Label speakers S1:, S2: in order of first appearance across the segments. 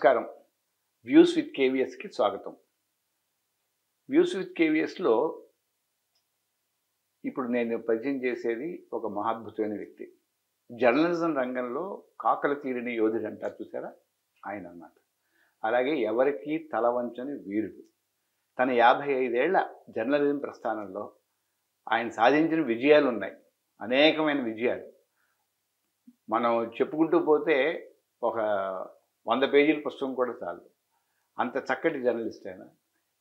S1: నమస్కారం. Views with కేవీఎస్కి స్వాగతం. Views with కేవీఎస్లో ఇప్పుడు నేను పరిచయం చేసేది ఒక మహాద్భుతమైన వ్యక్తి. జర్నలిజం రంగంలో కాకలు తీరిన యోధుడు అంటారు చూసారా, ఆయన అన్నమాట. అలాగే ఎవరికి తల వంచని వీరుడు. తన 55 ఏళ్ల జర్నలిజం ప్రస్థానంలో ఆయన సాధించిన విజయాలు ఉన్నాయి, అనేకమైన విజయాలు. మనం చెప్పుకుంటూ పోతే ఒక 100 పేజీల పుస్తకం కూడా చాలు, అంత చక్కటి జర్నలిస్ట్ ఆయన.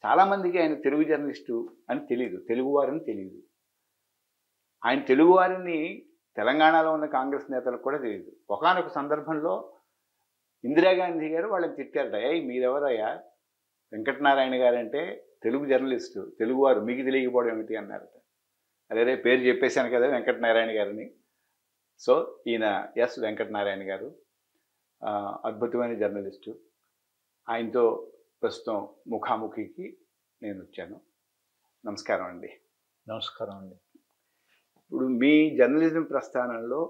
S1: చాలామందికి ఆయన తెలుగు జర్నలిస్టు అని తెలియదు, తెలుగువారని తెలియదు. ఆయన తెలుగువారిని తెలంగాణలో ఉన్న కాంగ్రెస్ నేతలకు కూడా తెలియదు. ఒకానొక సందర్భంలో ఇందిరాగాంధీ గారు వాళ్ళని తిట్టారట, మీరెవరయ్యా, వెంకటనారాయణ గారు అంటే తెలుగు జర్నలిస్టు, తెలుగువారు, మీకు తెలియకపోవడం ఏమిటి అన్నారట. అదే పేరు చెప్పేశాను కదా వెంకటనారాయణ గారిని. సో ఈయన ఎస్ వెంకటనారాయణ గారు అద్భుతమైన జర్నలిస్టు. ఆయనతో ప్రస్తుతం ముఖాముఖికి నేను వచ్చాను. నమస్కారం అండి.
S2: నమస్కారం అండి.
S1: ఇప్పుడు మీ జర్నలిజం ప్రస్థానంలో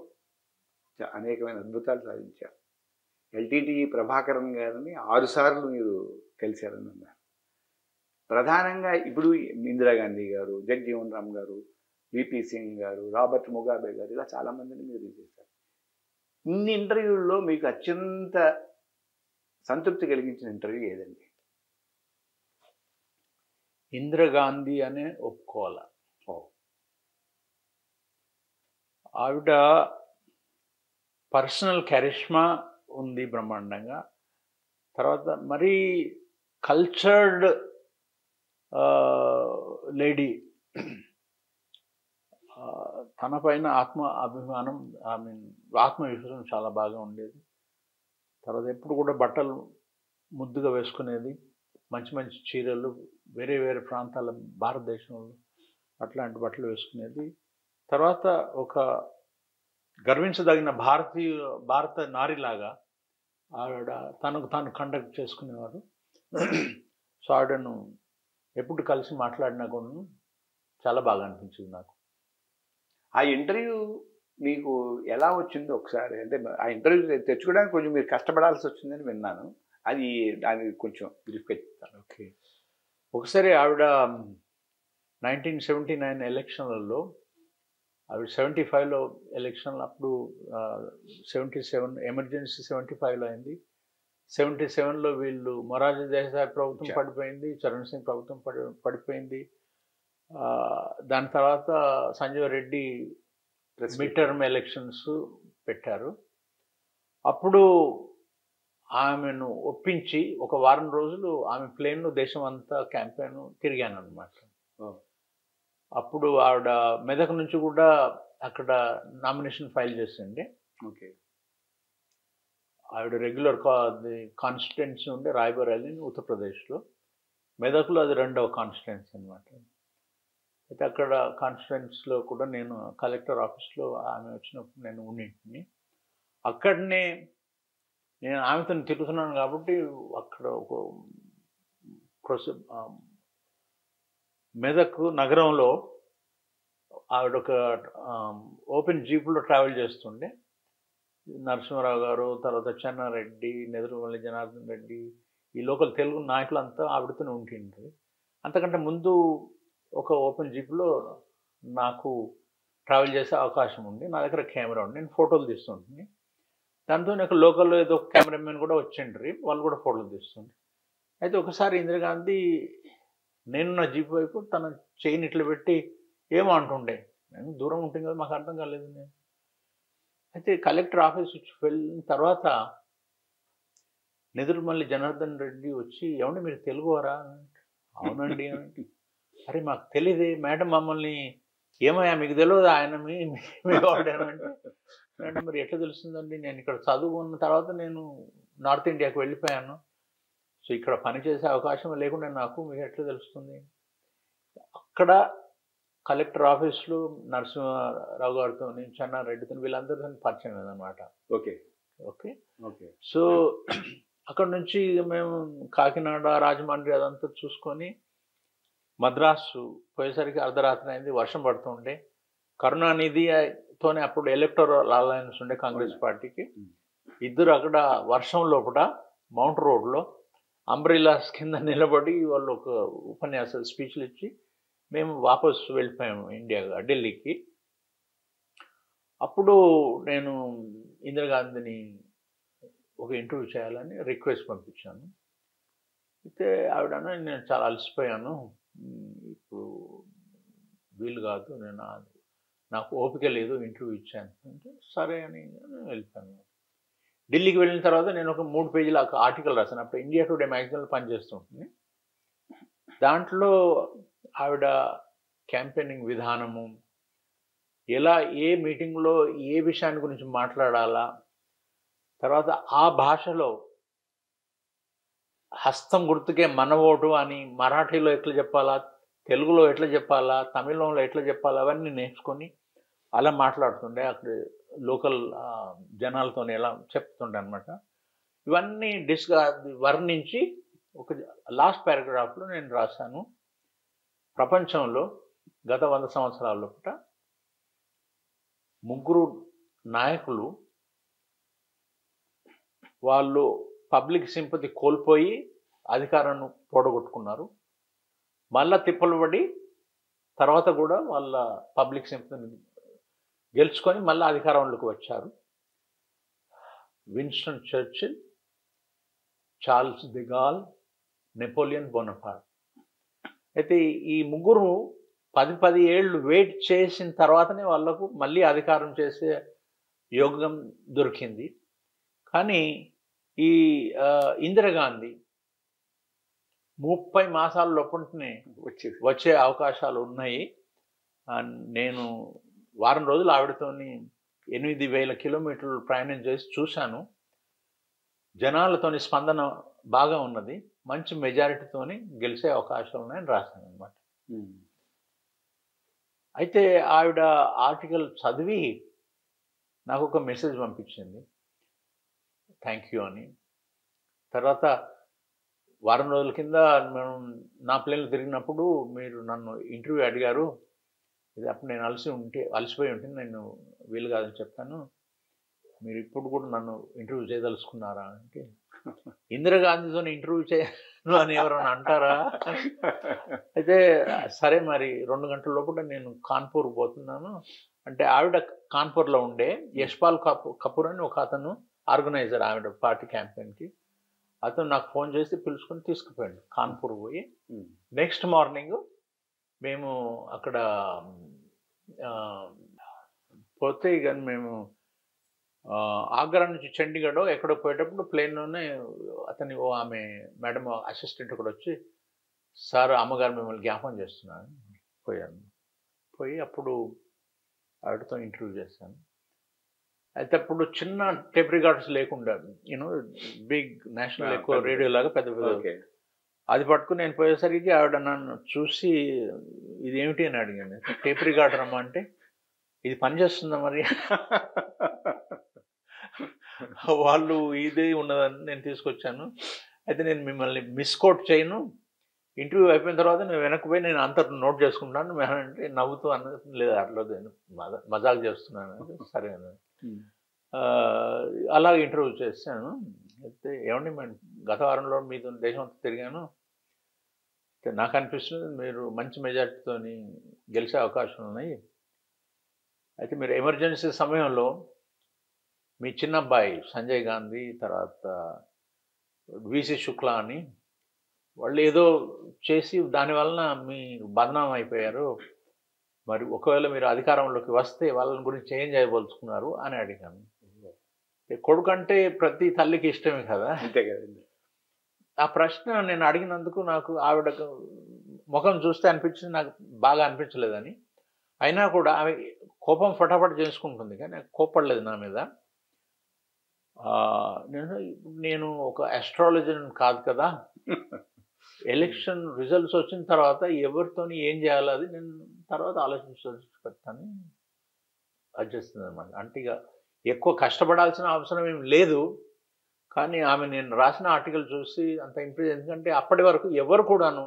S1: అనేకమైన అద్భుతాలు సాధించారు. ఎల్టీటీ ప్రభాకరన్ గారిని 6 సార్లు మీరు కలిశారని అన్నారు. ప్రధానంగా ఇప్పుడు ఇందిరాగాంధీ గారు, జగజీవన్ రామ్ గారు, విపి సింగ్ గారు, రాబర్ట్ ముగాబే గారు, ఇలా చాలామందిని మీరు చేశారు. ఇన్ని ఇంటర్వ్యూల్లో మీకు అత్యంత సంతృప్తి కలిగించిన ఇంటర్వ్యూ ఏదండి?
S2: ఇందిరాగాంధీ అనే ఒప్పుకోవాలి. ఆవిడ పర్సనల్ క్యారిష్మా ఉంది బ్రహ్మాండంగా. తర్వాత మరీ కల్చర్డ్ లేడీ. తన పైన అభిమానం, ఆత్మవిశ్వాసం చాలా బాగా ఉండేది. తర్వాత ఎప్పుడు కూడా బట్టలు ముద్దుగా వేసుకునేది, మంచి మంచి చీరలు, వేరే వేరే ప్రాంతాల భారతదేశంలో అట్లాంటి బట్టలు వేసుకునేది. తర్వాత ఒక గర్వించదగిన భారత నారిలాగా ఆవిడ తనకు తాను కండక్ట్ చేసుకునేవారు. సో ఆవిడను ఎప్పుడు కలిసి మాట్లాడినా కూడా చాలా బాగా అనిపించింది నాకు.
S1: ఆ ఇంటర్వ్యూ మీకు ఎలా వచ్చిందో ఒకసారి, అంటే ఆ ఇంటర్వ్యూ తెచ్చుకోవడానికి కొంచెం మీరు కష్టపడాల్సి వచ్చిందని విన్నాను. దాన్ని కొంచెం బ్రీఫ్గా చెప్తాను.
S2: ఓకే. ఒకసారి ఆవిడ 1979 ఎలక్షన్లలో, ఆవిడ 75లో ఎలక్షన్లు, అప్పుడు 77 ఎమర్జెన్సీ 75లో అయింది. 77లో వీళ్ళు మొరార్జీ దేశాయ్ ప్రభుత్వం పడిపోయింది, చరణ్ సింగ్ ప్రభుత్వం పడిపోయింది. దాని తర్వాత Sanjay Reddy mid term elections పెట్టారు. అప్పుడు ఆమెను ఒప్పించి ఒక వారం రోజులు ఆమె ప్లేన్లో దేశం అంతా క్యాంపెయిన్ తిరిగాను అనమాట. అప్పుడు ఆవిడ మెదక్ నుంచి కూడా అక్కడ నామినేషన్ ఫైల్ చేసిండే.
S1: ఓకే.
S2: ఆవిడ రెగ్యులర్ కాన్స్టిట్యున్సీ ఉండే రాయ్బరేలీ ఉత్తరప్రదేశ్లో. మెదక్లో అది 2వ కాన్స్టిట్యున్సీ అనమాట. అయితే అక్కడ కాన్స్టిట్యున్సీలో కూడా నేను కలెక్టర్ ఆఫీస్లో ఆమె వచ్చినప్పుడు నేను ఉండింటిని. అక్కడనే నేను ఆమెతో తిరుగుతున్నాను కాబట్టి అక్కడ ఒక మెదక్ నగరంలో ఆవిడ ఒక ఓపెన్ జీప్లో ట్రావెల్ చేస్తుండే. నరసింహారావు గారు, తర్వాత చెన్నారెడ్డి, నెదురుమల్లి జనార్దన్ రెడ్డి, ఈ లోకల్ తెలుగు నాయకులంతా ఆవిడతోనే ఉంటుండ్రు. అంతకంటే ముందు ఒక ఓపెన్ జీప్లో నాకు ట్రావెల్ చేసే అవకాశం ఉంది. నా దగ్గర కెమెరా ఉంది, నేను ఫోటోలు తీస్తుంటుంది. దాంతో నాకు లోకల్లో ఏదో కెమెరామెన్ కూడా వచ్చిండ్రి, వాళ్ళు కూడా ఫోటోలు తీస్తుండ్రి. అయితే ఒకసారి ఇందిరాగాంధీ నేను నా జీప్ వైపు తన చైన్ ఇట్లా పెట్టి ఏమో అంటుండే. నేను దూరం ఉంటుంది కదా, మాకు అర్థం కాలేదు. నేను అయితే కలెక్టర్ ఆఫీస్ వెళ్ళిన తర్వాత నెదురుమల్లి జనార్దన్ రెడ్డి వచ్చి, ఏమంటే మీరు తెలుగువారా? అవునండి అంటే, అరే మాకు తెలియదు మేడం, మమ్మల్ని ఏమయ్యా మీకు తెలియదు ఆయన మీ వాడానంటే, మేడం మరి ఎట్లా తెలుస్తుందండి, నేను ఇక్కడ చదువుకున్న తర్వాత నేను నార్త్ ఇండియాకి వెళ్ళిపోయాను, సో ఇక్కడ పనిచేసే అవకాశం లేకుండా నాకు మీకు ఎట్లా తెలుస్తుంది? అక్కడ కలెక్టర్ ఆఫీస్లో నరసింహారావు గారితో, చెన్నారెడ్డితో, వీళ్ళందరితో పరిచయం అన్నమాట.
S1: Okay
S2: okay
S1: okay.
S2: సో అక్కడ నుంచి మేము కాకినాడ, రాజమండ్రి అదంతా చూసుకొని మద్రాసు పోయేసరికి అర్ధరాత్రి అయింది, వర్షం పడుతుండే. కరుణానిధితోనే అప్పుడు ఎలక్టోరల్ అలయన్స్ ఉండే కాంగ్రెస్ పార్టీకి. ఇద్దరు అక్కడ వర్షం లోపల మౌంట్ రోడ్లో అంబ్రిల్లాస్ కింద నిలబడి వాళ్ళు ఒక ఉపన్యాసాలు స్పీచ్లు ఇచ్చి మేము వాపసు వెళ్ళిపోయాము ఢిల్లీకి. అప్పుడు నేను ఇందిరాగాంధీని ఒక ఇంటర్వ్యూ చేయాలని రిక్వెస్ట్ పంపించాను. అయితే ఆవిడ నేను చాలా అలసిపోయాను, ఇప్పుడు వీలు కాదు, నాకు ఓపిక లేదు, ఇంటర్వ్యూ ఇచ్చాను అంటే సరే అని వెళ్ళిపోయాను. ఢిల్లీకి వెళ్ళిన తర్వాత నేను ఒక 3 పేజీల ఆర్టికల్ రాశాను. అప్పుడు ఇండియా టుడే మ్యాగజైన్లో పనిచేస్తుంటుంది. దాంట్లో ఆవిడ క్యాంపెయినింగ్ విధానము, ఎలా ఏ మీటింగ్లో ఏ విషయాన్ని గురించి మాట్లాడాలా, తర్వాత ఆ భాషలో హస్తం గుర్తుకే మన ఓటు అని మరాఠీలో ఎట్లా చెప్పాలా, తెలుగులో ఎట్లా చెప్పాలా, తమిళంలో ఎట్లా చెప్పాలా, అవన్నీ నేర్చుకొని అలా మాట్లాడుతుండే. అక్కడ లోకల్ జనాలతో ఎలా చెప్తుండే అనమాట. ఇవన్నీ వర్ణించి ఒక లాస్ట్ పారాగ్రాఫ్లో నేను రాశాను, ప్రపంచంలో గత 100 సంవత్సరాల లోపల 3 నాయకులు వాళ్ళు పబ్లిక్ సింపతి కోల్పోయి అధికారాన్ని పోడగొట్టుకున్నారు, మళ్ళా తిప్పలు పడి తర్వాత కూడా వాళ్ళ పబ్లిక్ సింపతిని గెలుచుకొని మళ్ళీ అధికారంలోకి వచ్చారు. Winston Churchill, Charles de Gaulle, Napoleon Bonaparte. అయితే ఈ 3 10 ఏళ్ళు వెయిట్ చేసిన తర్వాతనే వాళ్ళకు మళ్ళీ అధికారం చేసే యోగం దొరికింది. కానీ ఈ ఇందిరాగాంధీ 30 మాసాల లోపలనే వచ్చే అవకాశాలు ఉన్నాయి. నేను వారం రోజులు ఆవిడతోని 8,000 కిలోమీటర్లు ప్రయాణం చేసి చూశాను. జనాలతోని స్పందన బాగా ఉన్నది, మంచి మెజారిటీతోని గెలిచే అవకాశాలు ఉన్నాయని రాశాను అనమాట. అయితే ఆవిడ ఆర్టికల్ చదివి నాకు ఒక మెసేజ్ పంపించింది, థ్యాంక్ యూ అని. తర్వాత వారం రోజుల కింద మనం నా ప్లేన్లో తిరిగినప్పుడు మీరు నన్ను ఇంటర్వ్యూ అడిగారు, ఇది అప్పుడు నేను అలసిపోయి ఉంటే నేను వీలు కాదని చెప్పాను, మీరు ఇప్పుడు కూడా నన్ను ఇంటర్వ్యూ చేయదలుచుకున్నారా అంటే, ఇందిరాగాంధీతో ఇంటర్వ్యూ చేయను అని ఎవరైనా అంటారా? అయితే సరే మరి 2 గంటల లోపల నేను కాన్పూర్ పోతున్నాను అంటే, ఆవిడ కాన్పూర్లో ఉండే యశ్పాల్ కపూర్ అని ఒక అతను ఆర్గనైజర్ ఆవిడ పార్టీ క్యాంపెయిన్కి, అతను నాకు ఫోన్ చేసి పిలుచుకొని తీసుకుపోయాడు కాన్పూర్ పోయి. నెక్స్ట్ మార్నింగ్ మేము అక్కడ పోతే ఇక మేము ఆగ్రా నుంచి చండీగఢ్ ఎక్కడో పోయేటప్పుడు ప్లేన్లోనే ఆమె మేడం అసిస్టెంట్ కూడా వచ్చి, సార్ అమ్మగారు మిమ్మల్ని జ్ఞాపకం చేస్తున్నాను పోయి అప్పుడు ఆవిడతో ఇంటర్వ్యూ చేశాను. అయితే అప్పుడు చిన్న టేప్ రికార్డర్స్ లేకుండా, బిగ్ నేషనల్ ఎక్కువ రేడియో లాగా పెద్ద అది పట్టుకుని నేను పోయేసరికి ఆవిడ నన్ను చూసి ఇది ఏమిటి అని అడిగాను. టేప్ రికార్డర్ అమ్మా అంటే, ఇది పనిచేస్తుందా మరి? వాళ్ళు ఇదే ఉన్నదని నేను తీసుకొచ్చాను. అయితే నేను మిమ్మల్ని మిస్కోట్ చేయను, ఇంటర్వ్యూ అయిపోయిన తర్వాత నేను వెనక్కి పోయి నేను అంత నోట్ చేసుకుంటాను అంటే నవ్వుతూ అన్నది, లేదా అట్లా మజాక్ చేస్తున్నాను. సరే అన్నది. అలాగే ఇంటర్వ్యూ చేశాను. అయితే ఏమండి మేము గత వారంలో మీతో దేశం అంతా తిరిగాను, నాకు అనిపిస్తుంది మీరు మంచి మెజార్టీతో గెలిచే అవకాశాలు ఉన్నాయి. అయితే మీరు ఎమర్జెన్సీ సమయంలో మీ చిన్న అబ్బాయి సంజయ్ గాంధీ, తర్వాత వీసీ శుక్లా అని వాళ్ళు ఏదో చేసి దానివలన మీ బదనాం అయిపోయారు, మరి ఒకవేళ మీరు అధికారంలోకి వస్తే వాళ్ళని గురించి ఏం చేయబోల్చుకున్నారు అని అడిగాను. కొడుకు అంటే ప్రతి తల్లికి ఇష్టమే కదా.
S1: అంతే కదండి.
S2: ఆ ప్రశ్న నేను అడిగినందుకు నాకు ఆవిడ ముఖం చూస్తే అనిపించింది, నాకు బాగా అనిపించలేదని. అయినా కూడా ఆమె కోపం ఫటాఫట్ చేసుకుంటుంది, కానీ కోపడలేదు నా మీద. నేను ఒక ఆస్ట్రాలజర్ కాదు కదా, ఎలక్షన్ రిజల్ట్స్ వచ్చిన తర్వాత ఎవరితో ఏం చేయాలో అది నేను తర్వాత ఆలోచించాల్సి పెడతాను అది చేస్తుంది అనమాట. అంటే ఇక ఎక్కువ కష్టపడాల్సిన అవసరం ఏం లేదు. కానీ ఆమె నేను రాసిన ఆర్టికల్ చూసి అంత ఇంప్రెస్, ఎందుకంటే అప్పటి వరకు ఎవరు కూడాను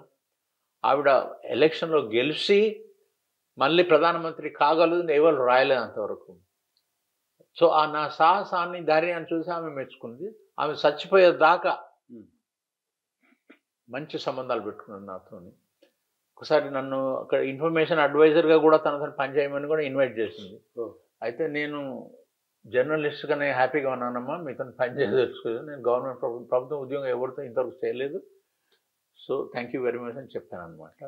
S2: ఆవిడ ఎలక్షన్లో గెలిచి మళ్ళీ ప్రధానమంత్రి కాగలదు ఎవరు రాయలేదు అంతవరకు. సో ఆ నా సాహసాన్ని ధైర్యాన్ని చూసి ఆమె మెచ్చుకుంది. ఆమె చచ్చిపోయేదాకా మంచి సంబంధాలు పెట్టుకున్నాను నాతోని. ఒకసారి నన్ను అక్కడ ఇన్ఫర్మేషన్ అడ్వైజర్గా కూడా తనతో పనిచేయమని కూడా ఇన్వైట్ చేసింది. అయితే నేను జర్నలిస్ట్గానే హ్యాపీగా ఉన్నానమ్మా, మీతో పని చేయదలుచుకోలేదు, నేను గవర్నమెంట్ ప్రభుత్వం ఉద్యోగం ఎవరితో ఇంతవరకు చేయలేదు, so thank you very much అని చెప్పాను అనమాట.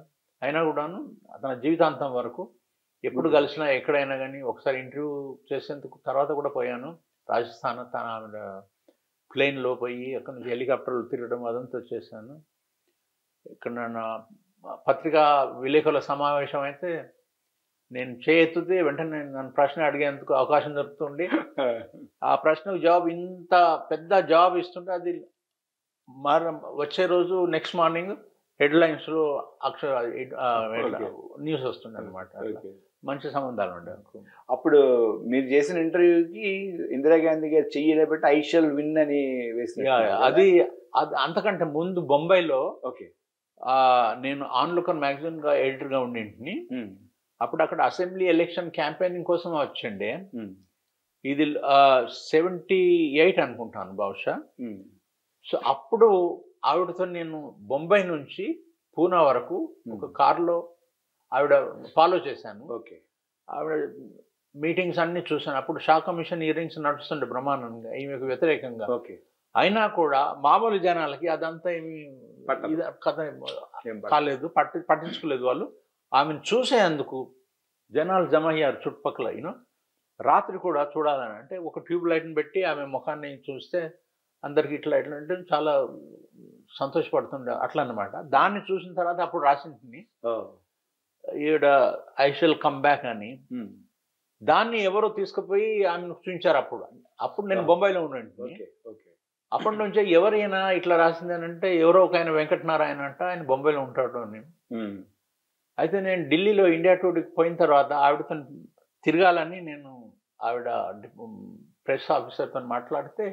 S2: అయినా కూడాను తన జీవితాంతం వరకు ఎప్పుడు కలిసినా ఎక్కడైనా కానీ ఒకసారి ఇంటర్వ్యూ చేసేందుకు తర్వాత కూడా పోయాను. రాజస్థాన్ తన ఆవిడ ప్లేన్లో పోయి అక్కడ నుంచి హెలికాప్టర్లు తిరగడం అదంతా చేశాను. ఇక్కడ నా పత్రికా విలేకరుల సమావేశం అయితే నేను చేయెత్తితే వెంటనే నన్ను ప్రశ్న అడిగేందుకు అవకాశం దొరుకుతుంది. ఆ ప్రశ్నకు జవాబు, ఇంత పెద్ద జాబ్ ఇస్తుంటే అది వచ్చే రోజు నెక్స్ట్ మార్నింగ్ హెడ్లైన్స్లో న్యూస్ వస్తుంది అనమాట. మంచి సంబంధాలు ఉండేవి.
S1: అప్పుడు మీరు చేసిన ఇంటర్వ్యూకి ఇందిరాగాంధీ గారు చెయ్యలేబట్టి ఐ షల్ విన్ అని వేసిన
S2: అది అంతకంటే ముందు బొంబాయిలో నేను ఆన్లుకర్ మ్యాగజైన్గా ఎడిటర్గా ఉండింటిని. అప్పుడు అక్కడ అసెంబ్లీ ఎలక్షన్ క్యాంపెయినింగ్ కోసం వచ్చిండే. ఇది 78 అనుకుంటాను బహుశా. సో అప్పుడు ఆవిడతో నేను బొంబాయి నుంచి పూనా వరకు ఒక కారులో ఆవిడ ఫాలో చేశాను. ఆవిడ మీటింగ్స్ అన్నీ చూశాను. అప్పుడు షా కమిషన్ హియరింగ్స్ నడుస్తుండే బ్రహ్మాండంగా ఈమెకు వ్యతిరేకంగా. అయినా కూడా మామూలు జనాలకి అదంతా ఏమి కథ కాలేదు, పట్టించుకోలేదు వాళ్ళు. ఆమెను చూసేందుకు జనాలు జమ అయ్యారు చుట్టుపక్కల. రాత్రి కూడా చూడాలని అంటే ఒక ట్యూబ్ లైట్ని పెట్టి ఆమె ముఖాన్ని చూస్తే అందరికి ఇట్లా ఇట్లా అంటే చాలా సంతోషపడుతుండే అట్లా అన్నమాట. దాన్ని చూసిన తర్వాత అప్పుడు రాసింది ఈవిడ ఐ షల్ కమ్ బ్యాక్ అని. దాన్ని ఎవరో తీసుకుపోయి ఆమెను చూపించారు. అప్పుడు నేను బొంబాయిలో ఉండండి. అప్పటి నుంచే ఎవరైనా ఇట్లా రాసింది అని అంటే ఎవరో ఒక ఆయన వెంకట నారాయణ అంట, ఆయన బొంబాయిలో ఉంటాడు అని. అయితే నేను ఢిల్లీలో ఇండియా టూర్కి పోయిన తర్వాత ఆవిడతో తిరగాలని నేను ఆవిడ ప్రెస్ ఆఫీసర్తో మాట్లాడితే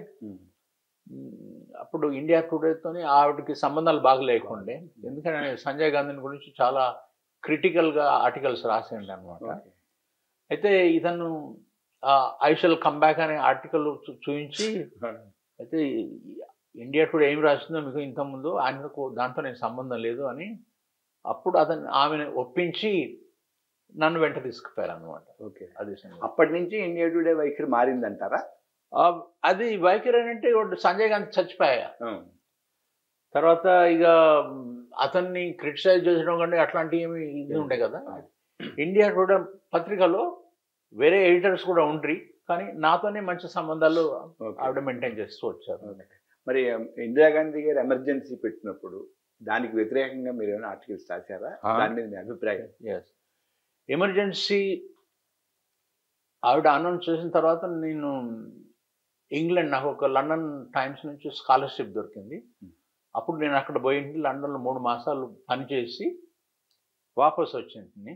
S2: అప్పుడు ఇండియా టుడేతో ఆవిడకి సంబంధాలు బాగా లేకుండే. ఎందుకంటే సంజయ్ గాంధీని గురించి చాలా క్రిటికల్గా ఆర్టికల్స్ రాసిండే అనమాట. అయితే ఇతను ఐ షల్ కమ్ బ్యాక్ అనే ఆర్టికల్ చూపించి, అయితే ఇండియా టుడే ఏం రాసిందో మీకు ఇంతకుముందు ఆయనకు దాంతో నేను సంబంధం లేదు అని అప్పుడు ఆమెను ఒప్పించి నన్ను వెంట తీసుకుపోయారు అనమాట. అది
S1: అప్పటి నుంచి ఇండియా టుడే వైఖరి మారిందంటారా?
S2: అది వైఖరి అంటే సంజయ్ గాంధీ చచ్చిపోయా తర్వాత ఇక అతన్ని క్రిటిసైజ్ చేసడం కంటే అట్లాంటివి ఏమి ఇది ఉండే కదా. ఇండియా టుడే పత్రికలో వేరే ఎడిటర్స్ కూడా ఉండ్రి, కానీ నాతోనే మంచి సంబంధాలు ఆవిడ మెయింటైన్ చేస్తూ వచ్చారు.
S1: మరి ఇందిరాగాంధీ గారు ఎమర్జెన్సీ పెట్టినప్పుడు దానికి వ్యతిరేకంగా మీరు ఏమైనా ఆర్టికల్స్ రాశారా? దాని మీద మీ అభిప్రాయం?
S2: ఎమర్జెన్సీ ఆవిడ అనౌన్స్ చేసిన తర్వాత నేను ఇంగ్లాండ్, నాకు ఒక లండన్ టైమ్స్ నుంచి స్కాలర్షిప్ దొరికింది. అప్పుడు నేను అక్కడ పోయింది, లండన్లో 3 మాసాలు పనిచేసి వాపస్ వచ్చింది.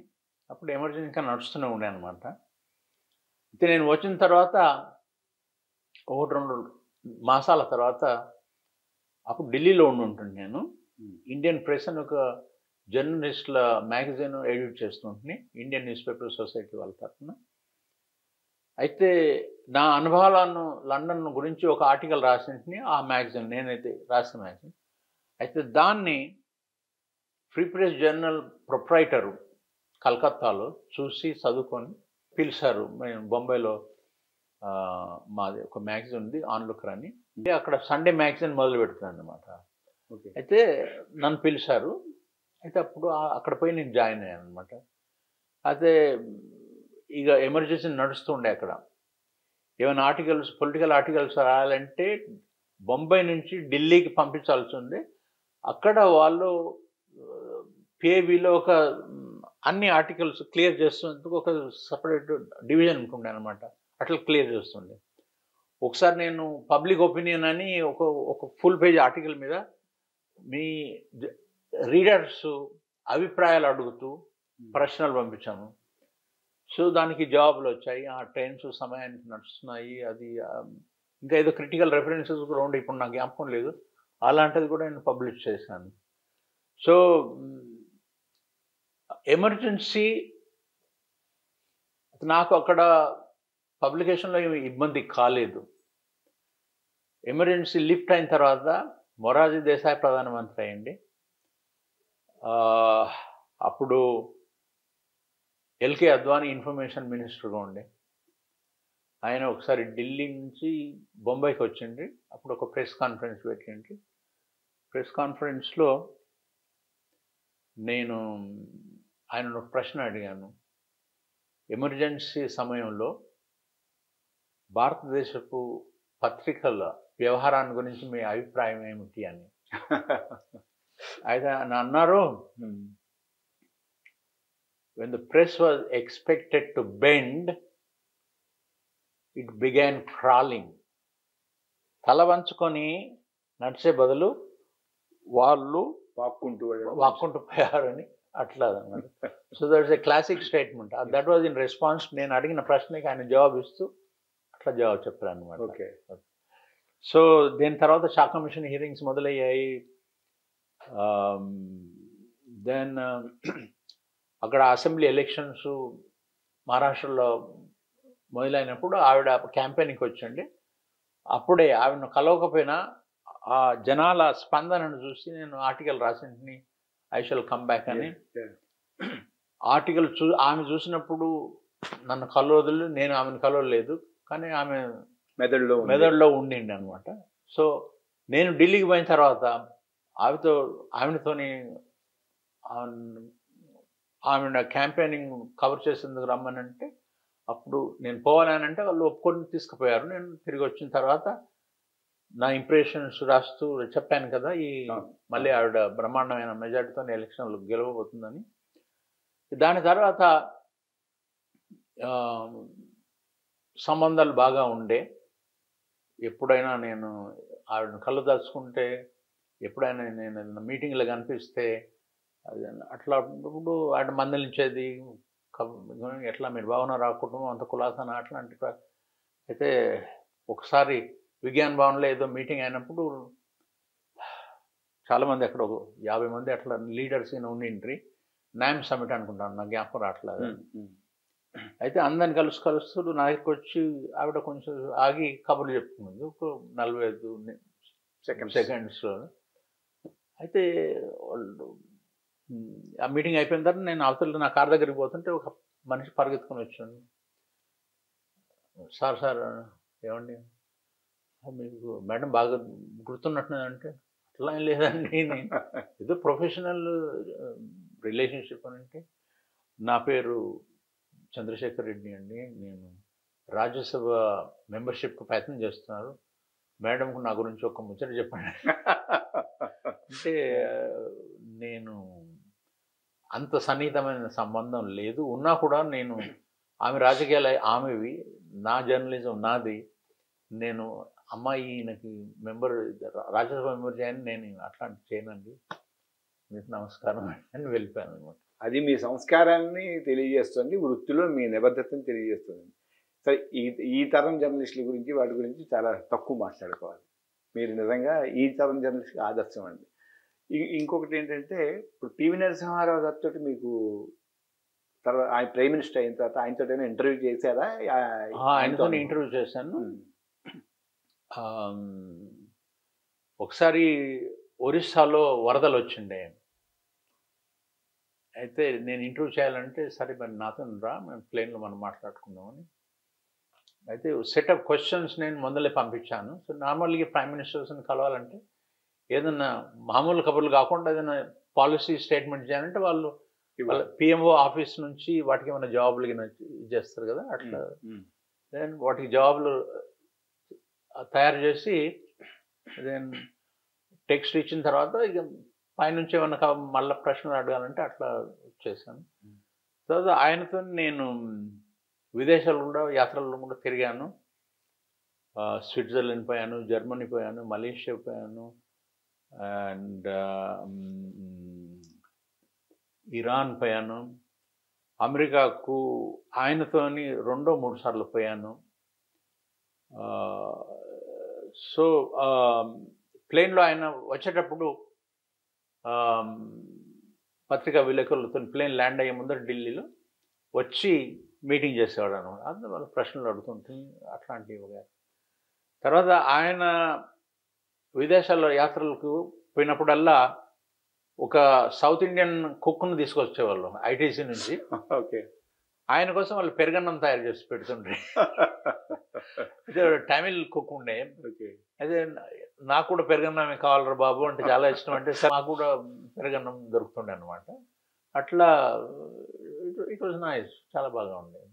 S2: అప్పుడు ఎమర్జెన్సీగా నడుస్తూనే ఉండే అనమాట. అయితే నేను వచ్చిన తర్వాత 1-2 మాసాల తర్వాత అప్పుడు ఢిల్లీలో ఉంటుండే నేను. ఇండియన్ ప్రెస్ అని ఒక జర్నలిస్టుల మ్యాగజైన్ ఎడిట్ చేస్తుంటే ఇండియన్ న్యూస్ పేపర్ సొసైటీ వాళ్ళ తరఫున. అయితే నా అనుభవాలను లండన్ గురించి ఒక ఆర్టికల్ రాసింటిని ఆ మ్యాగజైన్, నేనైతే రాసిన మ్యాగజైన్. అయితే దాన్ని ఫ్రీ ప్రెస్ జర్నల్ ప్రొప్రైటరు కలకత్తాలో చూసి చదువుకొని పిలిచారు. మేము బొంబాయిలో మాది ఒక మ్యాగజైన్ ఉంది ఆన్లుకర్ అని, అక్కడ సండే మ్యాగజైన్ మొదలు పెడుతున్నాను అనమాట. అయితే నన్ను పిలిచారు. అయితే అప్పుడు అక్కడ పోయి నేను జాయిన్ అయ్యాను అనమాట. అయితే ఇక ఎమర్జెన్సీ నడుస్తుండే అక్కడ. ఏమైనా ఆర్టికల్స్, పొలిటికల్ ఆర్టికల్స్ రాయాలంటే బొంబాయి నుంచి ఢిల్లీకి పంపించాల్సి ఉంది. అక్కడ వాళ్ళు పిఏబిలో ఒక అన్ని ఆర్టికల్స్ క్లియర్ చేస్తున్నందుకు ఒక సపరేట్ డివిజన్ ఉంటుండే అనమాట. అట్లా క్లియర్ చేస్తుండే. ఒకసారి నేను పబ్లిక్ ఒపీనియన్ అని ఒక ఫుల్ పేజ్ ఆర్టికల్ మీద మీ రీడర్స్ అభిప్రాయాలు అడుగుతూ ప్రశ్నలు పంపించాము. సో దానికి జవాబులు వచ్చాయి. ఆ ట్రైన్స్ సమయానికి నడుస్తున్నాయి, అది ఇంకా ఏదో క్రిటికల్ రెఫరెన్సెస్ కూడా ఉండే, ఇప్పుడు నాకు జ్ఞాపకం లేదు. అలాంటిది కూడా నేను పబ్లిష్ చేశాను. సో ఎమర్జెన్సీ నాకు అక్కడ పబ్లికేషన్లో ఏమి ఇబ్బంది కాలేదు. ఎమర్జెన్సీ లిఫ్ట్ అయిన తర్వాత మొరార్జీ దేశాయ్ ప్రధానమంత్రి అయ్యండి. అప్పుడు ఎల్కే అద్వానీ ఇన్ఫర్మేషన్ మినిస్టర్గా ఉండే. ఆయన ఒకసారి ఢిల్లీ నుంచి బొంబాయికి వచ్చిండ్రి. అప్పుడు ఒక ప్రెస్ కాన్ఫరెన్స్ పెట్టిండ్రి. ప్రెస్ కాన్ఫరెన్స్లో నేను ఆయన ఒక ప్రశ్న అడిగాను, ఎమర్జెన్సీ సమయంలో భారతదేశపు పత్రికల వ్యవహారాన్ని గురించి మీ అభిప్రాయం ఏమిటి అని. అయితే ఆయన అన్నారు, when the press was expected to bend, it began crawling. తల వంచుకొని నడిచే బదులు వాళ్ళు వాక్కుంటూ పోయారని అట్లా అన్నమాట. So that's a classic statement. That was in response. నేను అడిగిన ప్రశ్నకి ఆయన జవాబు ఇస్తూ అట్లా జవాబు చెప్పారు అనమాట.
S1: ఓకే.
S2: సో దీని తర్వాత షా కమిషన్ హియరింగ్స్ మొదలయ్యాయి. దెన్ అక్కడ అసెంబ్లీ ఎలక్షన్స్ మహారాష్ట్రలో మొదలైనప్పుడు ఆవిడ క్యాంపెయినింగ్కి వచ్చండి. అప్పుడే ఆవిడను కలవకపోయినా ఆ జనాల స్పందనను చూసి నేను ఆర్టికల్ రాసింటిని, ఐ షల్ కమ్ బ్యాక్ అని. ఆర్టికల్ ఆమె చూసినప్పుడు నన్ను కలవదు, నేను ఆమెను కలవలేదు, కానీ ఆమె మెదడులో ఉండిండి అనమాట. సో నేను ఢిల్లీకి పోయిన తర్వాత ఆమెతోని ఆమె క్యాంపెయినింగ్ కవర్ చేసేందుకు రమ్మనంటే అప్పుడు నేను పోవాలనంటే వాళ్ళు ఒప్పుకొని తీసుకుపోయారు. నేను తిరిగి వచ్చిన తర్వాత నా ఇంప్రెషన్స్ రాస్తూ చెప్పాను కదా, మళ్ళీ ఆవిడ బ్రహ్మాండమైన మెజార్టీతో ఎలక్షన్లు గెలవబోతుందని. దాని తర్వాత సంబంధాలు బాగా ఉండే. ఎప్పుడైనా నేను ఆవిడని కళ్ళు దాచుకుంటే, ఎప్పుడైనా నేను ఏదైనా మీటింగ్లో కనిపిస్తే అట్లా ఇప్పుడు ఆవిడ మందలించేది, ఎట్లా మీరు బాగున్నారా, కుటుంబం అంత కులాసన అట్లాంటి. అయితే ఒకసారి విజ్ఞాన్ భవన్లో ఏదో మీటింగ్ అయినప్పుడు చాలామంది అక్కడ 50 మంది అట్లా లీడర్స్ ఉండిండ్రి. నామ్ సమిట్ అనుకుంటాను, నా జ్ఞాపకం రావట్లేదు. అయితే అందరిని కలుస్తూ నా దగ్గరికి వచ్చి ఆవిడ కొంచెం ఆగి కబుర్లు చెప్పుకున్నది ఒక 45 సెకండ్స్లో. అయితే వాళ్ళు ఆ మీటింగ్ అయిపోయిన తర్వాత నేను అవతల నా కార్ దగ్గరికి పోతుంటే ఒక మనిషి పరిగెత్తుకొని వచ్చాను. సార్ ఏమండి మీకు మేడం బాగా గుర్తున్నట్టున్నదంటే, అట్లా ఏం లేదండి, నేను ఏదో ప్రొఫెషనల్ రిలేషన్షిప్ అని అంటే, నా పేరు చంద్రశేఖర్ రెడ్డి అండి, నేను రాజ్యసభ మెంబర్షిప్కి ప్రయత్నం చేస్తున్నారు, మేడంకు నా గురించి ఒక ముచ్చట చెప్పండి అంటే, నేను అంత సన్నిహితమైన సంబంధం లేదు, ఉన్నా కూడా నేను ఆమె రాజకీయాలు ఆమెవి, నా జర్నలిజం నాది, నేను అమ్మాయి ఈయనకి రాజ్యసభ మెంబర్ చేయని నేను అట్లాంటి చేయనండి, మీకు నమస్కారం అని వెళ్ళిపోయాను అనమాట.
S1: అది మీ సంస్కారాన్ని తెలియజేస్తుంది, వృత్తిలో మీ నిబద్ధతను తెలియజేస్తుంది. సరే, ఈ తరం జర్నలిస్టుల గురించి వాటి గురించి చాలా తక్కువ మాట్లాడుకోవాలి. మీరు నిజంగా ఈ తరం జర్నలిస్ట్కి ఆదర్శం అండి. ఇంకొకటి ఏంటంటే, ఇప్పుడు పివి నరసింహారావు గారితో మీకు తర్వాత ఆయన ప్రైమ్ మినిస్టర్ అయిన తర్వాత ఆయనతో ఇంటర్వ్యూ చేశారా?
S2: ఆయనతో ఇంటర్వ్యూ చేశాను. ఒకసారి ఒరిస్సాలో వరదలు వచ్చిండే. అయితే నేను ఇంటర్వ్యూ చేయాలంటే, సరే మరి నాతో రా, మేము ప్లేన్లో మనం మాట్లాడుకుందామని. అయితే సెట్ ఆఫ్ క్వశ్చన్స్ నేను ముందలే పంపించాను. సో నార్మల్గా ప్రైమ్ మినిస్టర్స్ని కలవాలంటే ఏదన్నా మామూలు కబుర్లు కాకుండా ఏదైనా పాలసీ స్టేట్మెంట్ చేయాలంటే వాళ్ళు పిఎంఓ ఆఫీస్ నుంచి వాటికి ఏమైనా జాబులు చేస్తారు కదా, అట్లా దెన్ వాటికి జాబులు తయారు చేసి దెన్ టెక్స్ట్ ఇచ్చిన తర్వాత ఇక పైనుంచి ఏమన్నా మళ్ళీ ప్రశ్నలు అడగాలంటే అట్లా చేశాను. తర్వాత ఆయనతో నేను విదేశాలు కూడా యాత్రల్లో కూడా తిరిగాను. స్విట్జర్లాండ్ పోయాను, జర్మనీ పోయాను, మలేషియా పోయాను, అండ్ ఇరాన్ పోయాను. అమెరికాకు ఆయనతోని 2-3 సార్లు పోయాను. సో ప్లేన్లో ఆయన వచ్చేటప్పుడు పత్రికా విలేకరులతో ప్లేన్ ల్యాండ్ అయ్యే ముందర ఢిల్లీలో వచ్చి మీటింగ్ చేసేవాడు అనమాట. అందులో వాళ్ళు ప్రశ్నలు అడుగుతుంటుంది, అట్లాంటివి. తర్వాత ఆయన విదేశాల్లో యాత్రలకు పోయినప్పుడల్లా ఒక సౌత్ ఇండియన్ కుక్ను తీసుకొచ్చేవాళ్ళు ఐటీసీ నుంచి.
S1: ఓకే.
S2: ఆయన కోసం వాళ్ళు పెరుగన్నం తయారు చేసి పెడుతుండ్రి. అయితే తమిళ్ కుక్ ఉండే.
S1: ఓకే.
S2: అయితే నాకు కూడా పెరుగన్నమే కావాలరా బాబు అంటే చాలా ఇష్టం. అంటే సరే నాకు కూడా పెరుగన్నం దొరుకుతుండే అనమాట. అట్లా ఇట్ వాజ్ నైస్, చాలా బాగా ఉండేది.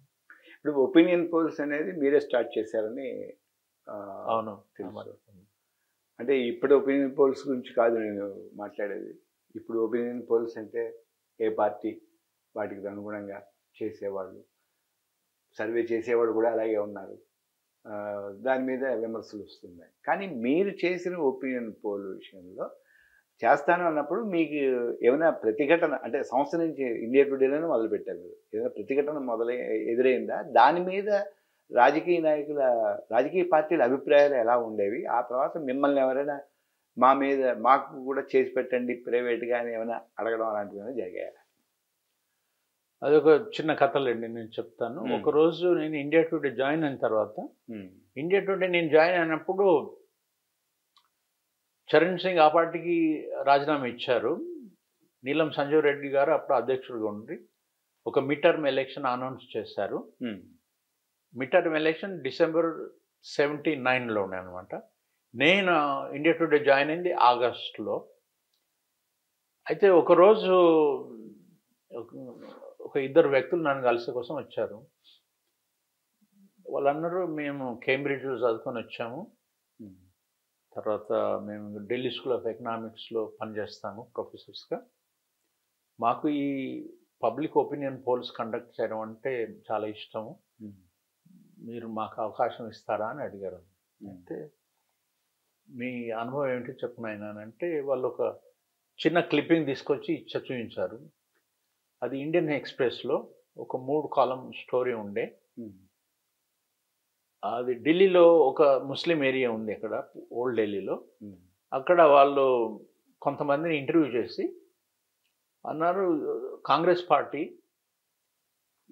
S1: ఇప్పుడు ఒపీనియన్ పోల్స్ అనేది మీరే స్టార్ట్ చేశారని
S2: అవును
S1: తెలుసు. అంటే ఇప్పుడు ఒపీనియన్ పోల్స్ గురించి కాదు నేను మాట్లాడేది. ఇప్పుడు ఒపీనియన్ పోల్స్ అంటే ఏ పార్టీ వాటికి అనుగుణంగా చేసేవాళ్ళు, సర్వే చేసేవాళ్ళు కూడా అలాగే ఉన్నారు. దాని మీద విమర్శలు వస్తున్నాయి. కానీ మీరు చేసిన ఒపీనియన్ పోల్ విషయంలో చేస్తాను అన్నప్పుడు మీకు ఏమైనా ప్రతిఘటన, అంటే సంస్థ నుంచి ఇండియా టుడేలోనే మొదలుపెట్టారు మీరు, ఏదైనా ప్రతిఘటన ఎదురైందా? దాని మీద రాజకీయ పార్టీల అభిప్రాయాలు ఎలా ఉండేవి? ఆ తర్వాత మిమ్మల్ని ఎవరైనా మాకు కూడా చేసి పెట్టండి ప్రైవేట్గా అని ఏమైనా అడగడం అలాంటివి ఏమైనా జరిగాయా?
S2: అదొక చిన్న కథలండి, నేను చెప్తాను. ఒకరోజు నేను ఇండియా టుడే జాయిన్ అయిన తర్వాత, ఇండియా టుడే నేను జాయిన్ అయినప్పుడు చరణ్ సింగ్ ఆ పార్టీకి రాజీనామా ఇచ్చారు. నీలం సంజీవ్ రెడ్డి గారు అప్పుడు అధ్యక్షుడిగా ఉండి ఒక మిడ్ టర్మ్ ఎలక్షన్ అనౌన్స్ చేశారు. మిడ్ టర్మ్ ఎలక్షన్ డిసెంబర్ 79లో ఉండే అనమాట. నేను ఇండియా టుడే జాయిన్ అయింది ఆగస్టులో. అయితే ఒకరోజు ఒక ఇద్దరు వ్యక్తులు నన్ను కలిసే కోసం వచ్చారు. వాళ్ళందరూ మేము కేంబ్రిడ్జ్లో చదువుకొని వచ్చాము, తర్వాత మేము ఢిల్లీ స్కూల్ ఆఫ్ ఎకనామిక్స్లో పనిచేస్తాము ప్రొఫెసర్స్గా. మాకు ఈ పబ్లిక్ ఒపీనియన్ పోల్స్ కండక్ట్ చేయడం అంటే చాలా ఇష్టము, మీరు మాకు అవకాశం ఇస్తారా అని అడిగారు. అంటే మీ అనుభవం ఏమిటి చెప్పినాయనంటే వాళ్ళు ఒక చిన్న క్లిప్పింగ్ తీసుకొచ్చి చూపించారు. అది ఇండియన్ ఎక్స్ప్రెస్లో ఒక 3 కాలం స్టోరీ ఉండే. అది ఢిల్లీలో ఒక ముస్లిం ఏరియా ఉంది అక్కడ, ఓల్డ్ ఢిల్లీలో. అక్కడ వాళ్ళు కొంతమందిని ఇంటర్వ్యూ చేసి అన్నారు కాంగ్రెస్ పార్టీ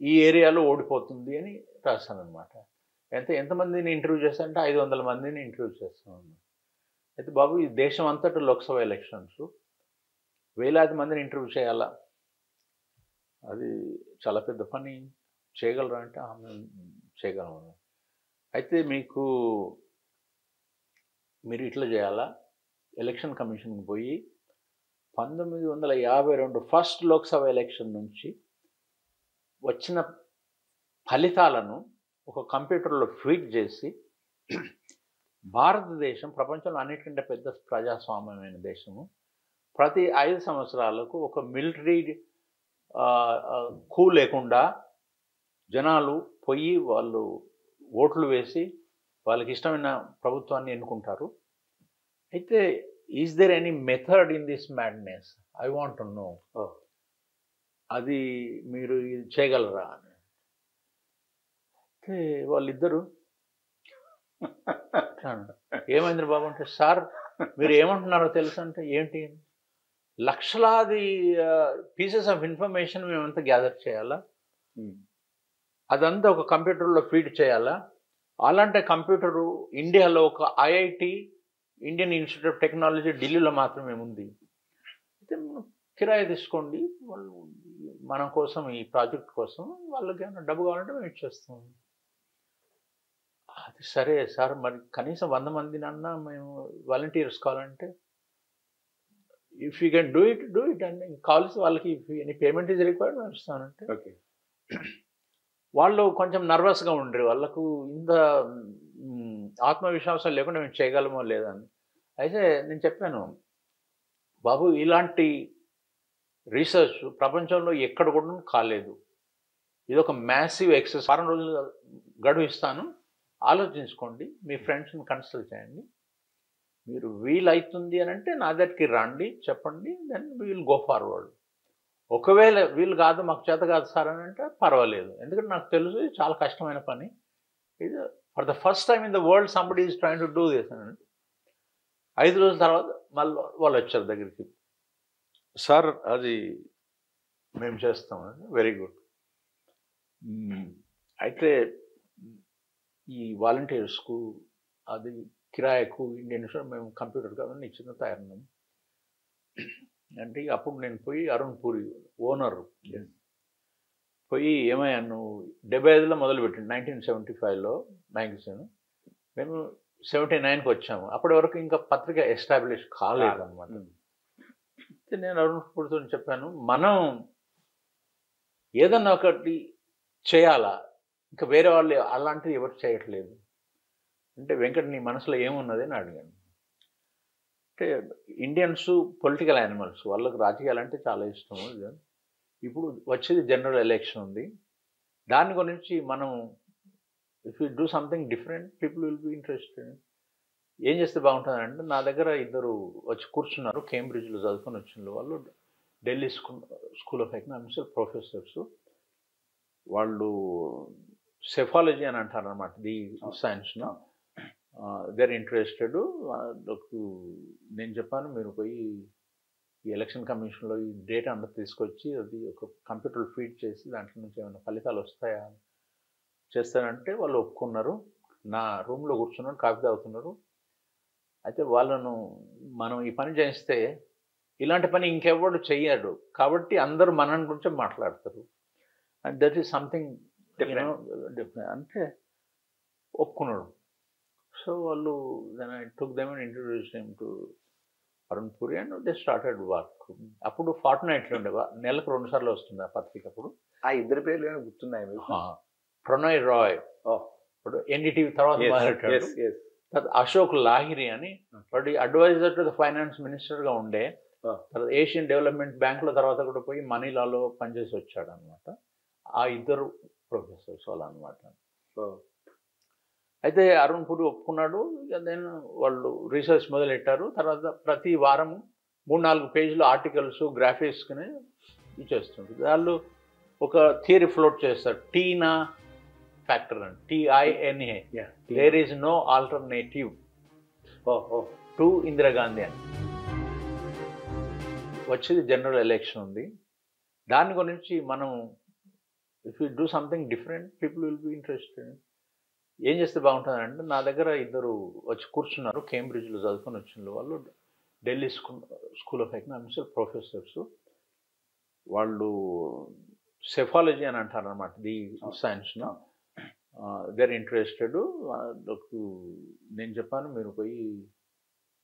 S2: ఈ ఏరియాలో ఓడిపోతుంది అని రాశానమాట. ఎంతమందిని ఇంటర్వ్యూ చేస్తానంటే 500 మందిని ఇంటర్వ్యూ చేస్తాను. అయితే బాబు ఈ దేశం అంతటా లోక్సభ ఎలక్షన్స్, వేలాది మందిని ఇంటర్వ్యూ చేయాలా, అది చాలా పెద్ద పని, చేయగలరా అంటే ఆమె చేయగలము. అయితే మీరు ఇట్లా చేయాలా, ఎలక్షన్ కమిషన్కి పోయి 1952 ఫస్ట్ లోక్సభ ఎలక్షన్ నుంచి వచ్చిన ఫలితాలను ఒక కంప్యూటర్లో ఫీడ్ చేసి, భారతదేశం ప్రపంచంలో అన్నిటికంటే పెద్ద ప్రజాస్వామ్యమైన దేశము, ప్రతి 5 సంవత్సరాలకు ఒక మిలిటరీ కూ లేకుండా జనాలు పోయి వాళ్ళు ఓట్లు వేసి వాళ్ళకి ఇష్టమైన ప్రభుత్వాన్ని ఎన్నుకుంటారు. అయితే is there any method in this madness, I want to know, అది మీరు ఇది చేయగలరా అని. అయితే వాళ్ళిద్దరూ ఏమైంది బాబు అంటే, సార్ మీరు ఏమంటున్నారో తెలుసు అంటే, ఏంటి, లక్షలాది పీసెస్ ఆఫ్ ఇన్ఫర్మేషన్ మేమంతా గ్యాదర్ చేయాలా, అదంతా ఒక కంప్యూటర్లో ఫీడ్ చేయాలా, అలాంటి కంప్యూటరు ఇండియాలో ఒక IIT Indian institute of technology ఢిల్లీలో మాత్రమే ఉంది. అయితే కిరాయి తీసుకోండి, వాళ్ళు మన కోసం ఈ ప్రాజెక్ట్ కోసం వాళ్ళకి ఏమైనా డబ్బు కావాలంటే మేము ఇచ్చేస్తాం. అది సరే సార్, మరి కనీసం 100 మందినన్నా మేము వాలంటీర్స్ కావాలంటే, if you can do it అండి, కావాల్సి వాళ్ళకి ఎనీ పేమెంట్ ఈజ్ రిక్వైర్డ్ మేము ఇస్తానంటే,
S1: ఓకే.
S2: వాళ్ళు కొంచెం నర్వస్గా ఉండరు, వాళ్ళకు ఇంత ఆత్మవిశ్వాసం లేకుండా మేము చేయగలమో లేదని. అయితే నేను చెప్పాను, బాబు ఇలాంటి రీసెర్చ్ ప్రపంచంలో ఎక్కడ కూడా కాలేదు, ఇది ఒక మ్యాసివ్ ఎక్సర్సైజ్, 4 రోజులు గడువు ఇస్తాను, ఆలోచించుకోండి, మీ ఫ్రెండ్స్ని కన్సల్ట్ చేయండి, మీరు వీలవుతుంది అని అంటే నా దగ్గరికి రండి, చెప్పండి, then we will go forward. ఒకవేళ వీళ్ళు కాదు, మాకు చేత కాదు సార్ అని అంటే పర్వాలేదు, ఎందుకంటే నాకు తెలుసు ఇది చాలా కష్టమైన పని, ఇది for the first time in the world somebody is trying to do this అని. 5 రోజుల తర్వాత మళ్ళీ వాళ్ళు వచ్చారు దగ్గరికి, సార్ అది మేము చేస్తాం, వెరీ గుడ్. అయితే ఈ వాలంటీర్స్కు అది కిరాయకు ఇండియన్ మేము కంప్యూటర్ కాదని ఇచ్చిన తయారున్నాము. అంటే అప్పుడు నేను పోయి అరుణ్ పూరి ఓనర్ పోయి ఏమయ్యా నువ్వు 75లో మొదలుపెట్టింది 1975లో మ్యాగజైన్, మేము 79కి వచ్చాము. అప్పటి వరకు ఇంకా పత్రిక ఎస్టాబ్లిష్ కాలేదు అనమాట. నేను అరుణ్ పూరితో చెప్పాను, మనం ఏదన్నా ఒకటి చేయాలా, ఇంకా వేరే వాళ్ళు అలాంటిది ఎవరు చేయట్లేదు అంటే, వెంకట్ నీ మనసులో ఏమున్నది అని అడిగాను. అంటే ఇండియన్స్ పొలిటికల్ యానిమల్స్, వాళ్ళకి రాజకీయాలు అంటే చాలా ఇష్టం. ఇప్పుడు వచ్చేది జనరల్ ఎలక్షన్ ఉంది, దాని గురించి మనం if you do something different people will be interested. ఏం చేస్తే బాగుంటుందంటే, నా దగ్గర ఇద్దరు వచ్చి కూర్చున్నారు, కేంబ్రిడ్జ్లో చదువుకొని వచ్చిన వాళ్ళు, Delhi school of economics professors. వాళ్ళు సెఫాలజీ అని అంటారు అనమాట, ది సైన్స్ను. There interested. నేను చెప్పాను, మీరు పోయి ఈ ఎలక్షన్ కమిషన్లో ఈ డేటా అంతా తీసుకొచ్చి అది ఒక కంప్యూటర్ ఫీడ్ చేసి దాంట్లో నుంచి ఏమైనా ఫలితాలు వస్తాయా చేస్తారంటే వాళ్ళు ఒప్పుకున్నారు. నా రూమ్లో కూర్చున్నారు, కాఫీ తాగుతున్నారు. అయితే వాళ్ళను మనం ఈ పని చేస్తే ఇలాంటి పని ఇంకెవరు చెయ్యడు కాబట్టి అందరూ మన గురించి మాట్లాడతారు, and that is something different అంటే ఒప్పుకున్నాడు. సో వాళ్ళు then I took them and introduce them to Arun Puri and they started work. అప్పుడు ఫార్ట్ నైట్లో ఉండేవా, నెలకు 2 సార్లు వస్తుంది ఆ పత్రిక. అప్పుడు
S1: ఆ ఇద్దరు పేర్లు ఏమైనా గుర్తున్నాయి మీకు?
S2: ప్రణయ్ రాయ్, ఇప్పుడు ఎన్డీటీవీ తర్వాత మాట్లాడాడు. అశోక్ లాహిరి అని, వాడు అడ్వైజర్ టు ద ఫైనాన్స్ మినిస్టర్గా ఉండే, తర్వాత ఏషియన్ డెవలప్మెంట్ బ్యాంకులో తర్వాత కూడా పోయి మనీలాలో పనిచేసి వచ్చాడు అనమాట. ఆ ఇద్దరు ప్రొఫెసర్స్ వాళ్ళు అనమాట. అయితే అరుణ్ పూరి ఒప్పుకున్నాడు. నేను వాళ్ళు రీసెర్చ్ మొదలెట్టారు. తర్వాత ప్రతి వారం 3-4 పేజీలు ఆర్టికల్స్ గ్రాఫిక్స్ని ఇచ్చేస్తుంటారు. వాళ్ళు ఒక థియరీ ఫ్లోట్ చేస్తారు, టీనా ఫ్యాక్టర్ అని, TINA, there is no alternative to Indira Gandhi అని. వచ్చేది జనరల్ ఎలక్షన్ ఉంది, దాని గురించి మనం if you do something different people will be interested. ఏం చేస్తే బాగుంటుందంటే, నా దగ్గర ఇద్దరు వచ్చి కూర్చున్నారు, కేంబ్రిడ్జ్లో చదువుకొని వచ్చిన వాళ్ళు, Delhi school of economics professors. వాళ్ళు సెఫాలజీ అని అంటారు అనమాట, ది సైన్స్ను. There interested. నేను చెప్పాను, మీరు పోయి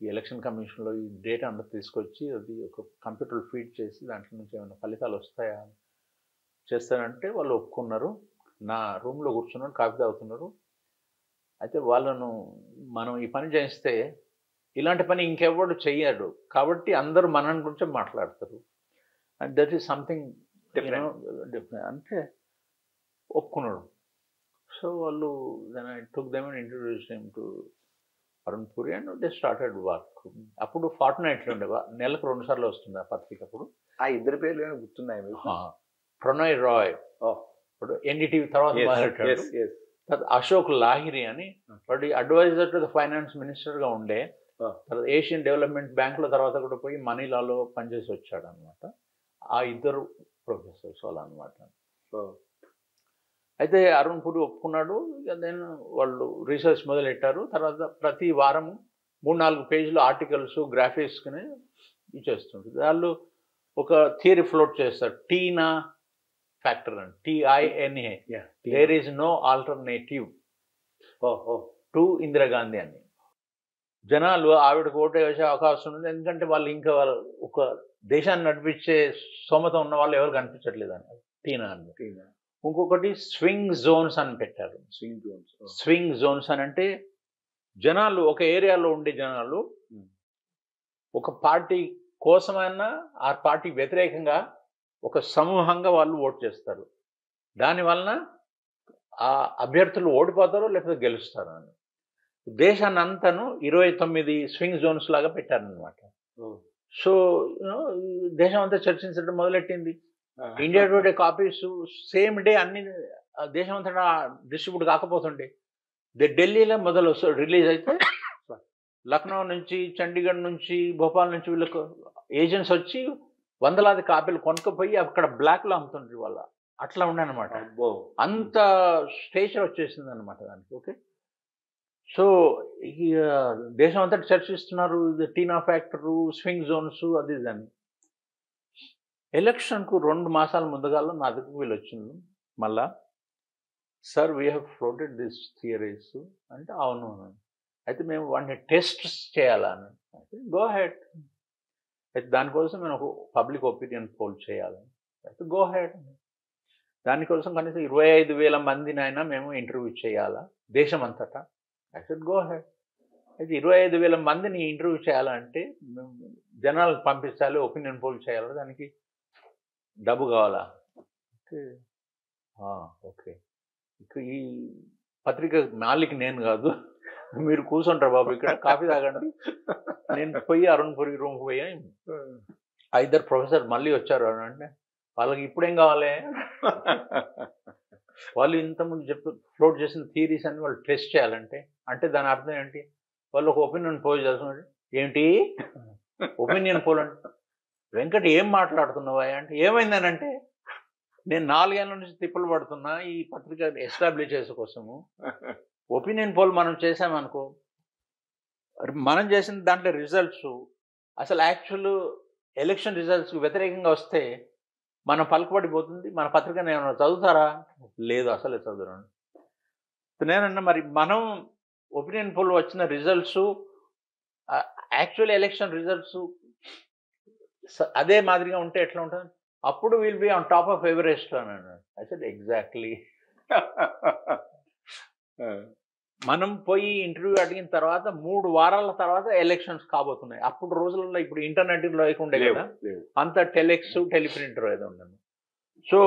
S2: ఈ ఎలక్షన్ కమిషన్లో ఈ డేటా అంతా తీసుకొచ్చి అది ఒక కంప్యూటర్ ఫీడ్ చేసి దాంట్లో నుంచి ఏమైనా ఫలితాలు వస్తాయా చేస్తారంటే వాళ్ళు ఒప్పుకున్నారు. నా రూమ్లో కూర్చున్నారు, కాఫీ తాగుతున్నారు. అయితే వాళ్ళను మనం ఈ పని చేస్తే ఇలాంటి పని ఇంకెవరు చెయ్యడు కాబట్టి అందరూ మన గురించి మాట్లాడతారు, and that is something different అంటే ఒప్పుకున్నాడు. సో వాళ్ళు then I took them and introduce them to Arun Puri and they started work. అప్పుడు ఫార్ట్ నైట్లో ఉండేవా, నెలకు 2 సార్లు వస్తుంది ఆ పత్రిక. అప్పుడు
S1: ఆ ఇద్దరు పేర్లు ఏమైనా గుర్తున్నాయి మీకు?
S2: ప్రణయ్ రాయ్, ఇప్పుడు ఎన్డీటీవీ తర్వాత మాట్లాడాడు. అశోక్ లాహిరి అని, వాడు అడ్వైజర్ టు ద ఫైనాన్స్ మినిస్టర్గా ఉండే, తర్వాత ఏషియన్ డెవలప్మెంట్ బ్యాంకులో తర్వాత కూడా పోయి మనీలాలో పనిచేసి వచ్చాడు అనమాట. ఆ ఇద్దరు ప్రొఫెసర్స్ వాళ్ళు అనమాట. అయితే అరుణ్ పూరి ఒప్పుకున్నాడు. నేను వాళ్ళు రీసెర్చ్ మొదలెట్టారు. తర్వాత ప్రతి వారం 3-4 పేజీలు ఆర్టికల్స్ గ్రాఫిక్స్ని ఇచ్చేస్తుంటారు. వాళ్ళు ఒక థియరీ ఫ్లోట్ చేస్తారు, టీనా ఫ్యాక్టర్ అని, TINA, there is no alternative to Indira Gandhi అని. జనాలు ఆవిడకు ఓటు వేసే అవకాశం ఉంది, ఎందుకంటే వాళ్ళు ఇంకా ఒక దేశాన్ని నడిపించే స్తోమత ఉన్న వాళ్ళు ఎవరు కనిపించట్లేదు అని టీనా అని. ఇంకొకటి స్వింగ్ జోన్స్ అని పెట్టారు. స్వింగ్ జోన్స్ అని అంటే జనాలు ఒక ఏరియాలో ఉండే జనాలు ఒక పార్టీ కోసమైనా ఆ పార్టీ వ్యతిరేకంగా ఒక సమూహంగా వాళ్ళు ఓటు చేస్తారు. దానివలన ఆ అభ్యర్థులు ఓడిపోతారు లేకపోతే గెలుస్తారు అని. దేశాన్ని అంతాను 29 స్వింగ్ జోన్స్ లాగా పెట్టారనమాట. సో దేశం అంతా చర్చించడం మొదలెట్టింది. India today copies same day అన్ని దేశం అంతటా డిస్ట్రిబ్యూట్ కాకపోతుండే, ఢిల్లీలో మొదలు రిలీజ్ అయితే లక్నో నుంచి, చండీగఢ్ నుంచి, భోపాల్ నుంచి వీళ్ళకు ఏజెంట్స్ వచ్చి వందలాది కాపీలు కొనుక్కపోయి అక్కడ బ్లాక్లో అమ్ముతుండ్రు వాళ్ళ. అట్లా ఉండే అనమాట. అంత స్టేచర్ వచ్చేసింది అనమాట దానికి. ఓకే, సో ఈ దేశం అంతా చర్చిస్తున్నారు టీనా ఫ్యాక్టరు, స్వింగ్ జోన్స్, అది దాన్ని. ఎలక్షన్కు 2 మాసాల ముందుగాల నా దగ్గరికి వీళ్ళు వచ్చింది మళ్ళా, sir we have floated this theories అంటే అవును అన్నాను. అయితే మేము వాటిని టెస్ట్స్ చేయాలని, అయితే గో హెడ్, అయితే దానికోసం మేము ఒక పబ్లిక్ ఒపీనియన్ పోల్ చేయాలని, అయితే గో హెడ్, దానికోసం కనీసం 25,000 మందినైనా మేము ఇంటర్వ్యూ చేయాలా దేశం అంతటా, అయితే గో హెడ్. అయితే 25,000 మందిని ఇంటర్వ్యూ చేయాలంటే జనాలకు పంపించాలి, ఒపీనియన్ పోల్ చేయాలి, దానికి డబ్బు కావాలా అంటే ఓకే, ఈ పత్రిక మాలిక్ నేను కాదు, మీరు కూర్చుంటారు బాబు ఇక్కడ కాఫీ తాగండి, నేను పోయి అరుణ్పురి రూమ్కి పోయి ఇద్దరు ప్రొఫెసర్ మళ్ళీ వచ్చారు అని అంటే, వాళ్ళకి ఇప్పుడేం కావాలి, వాళ్ళు ఇంతకుముందు ఫ్లోట్ చేసిన థియరీస్ అన్ని వాళ్ళు టెస్ట్ చేయాలంటే, అంటే దాని అర్థం ఏంటి, వాళ్ళు ఒక ఒపీనియన్ పోల్ చేస్తున్నారు, ఏంటి ఒపీనియన్ పోల్ అంటే, వెంకట ఏం మాట్లాడుతున్నావా అంటే, ఏమైందనంటే నేను 4 ఏళ్ళ నుంచి తిప్పలు పడుతున్నా ఈ పత్రిక ఎస్టాబ్లిష్ చేసే కోసము, ఒపీనియన్ పోల్ మనం చేసామనుకో, మనం చేసిన దాంట్లో రిజల్ట్స్ అసలు యాక్చువల్ ఎలక్షన్ రిజల్ట్స్కి వ్యతిరేకంగా వస్తే మనం పలుకుబడిపోతుంది, మన పత్రికను ఏమైనా చదువుతారా, లేదు అసలే చదువురాను. నేనన్నా మరి మనం ఒపీనియన్ పోల్ వచ్చిన రిజల్ట్స్ యాక్చువల్ ఎలక్షన్ రిజల్ట్స్ అదే మాదిరిగా ఉంటే ఎట్లా ఉంటుంది, అప్పుడు will be on top of Everest అని అన్నాడు. I said exactly. మనం పోయి ఇంటర్వ్యూ అడిగిన తర్వాత 3 వారాల తర్వాత ఎలక్షన్స్ కాబోతున్నాయి. అప్పుడు రోజులలో ఇప్పుడు ఇంటర్నెట్ లేకుండే కదా, అంత టెలెక్స్ టెలిప్రింటర్ ఏదో ఉండదు. సో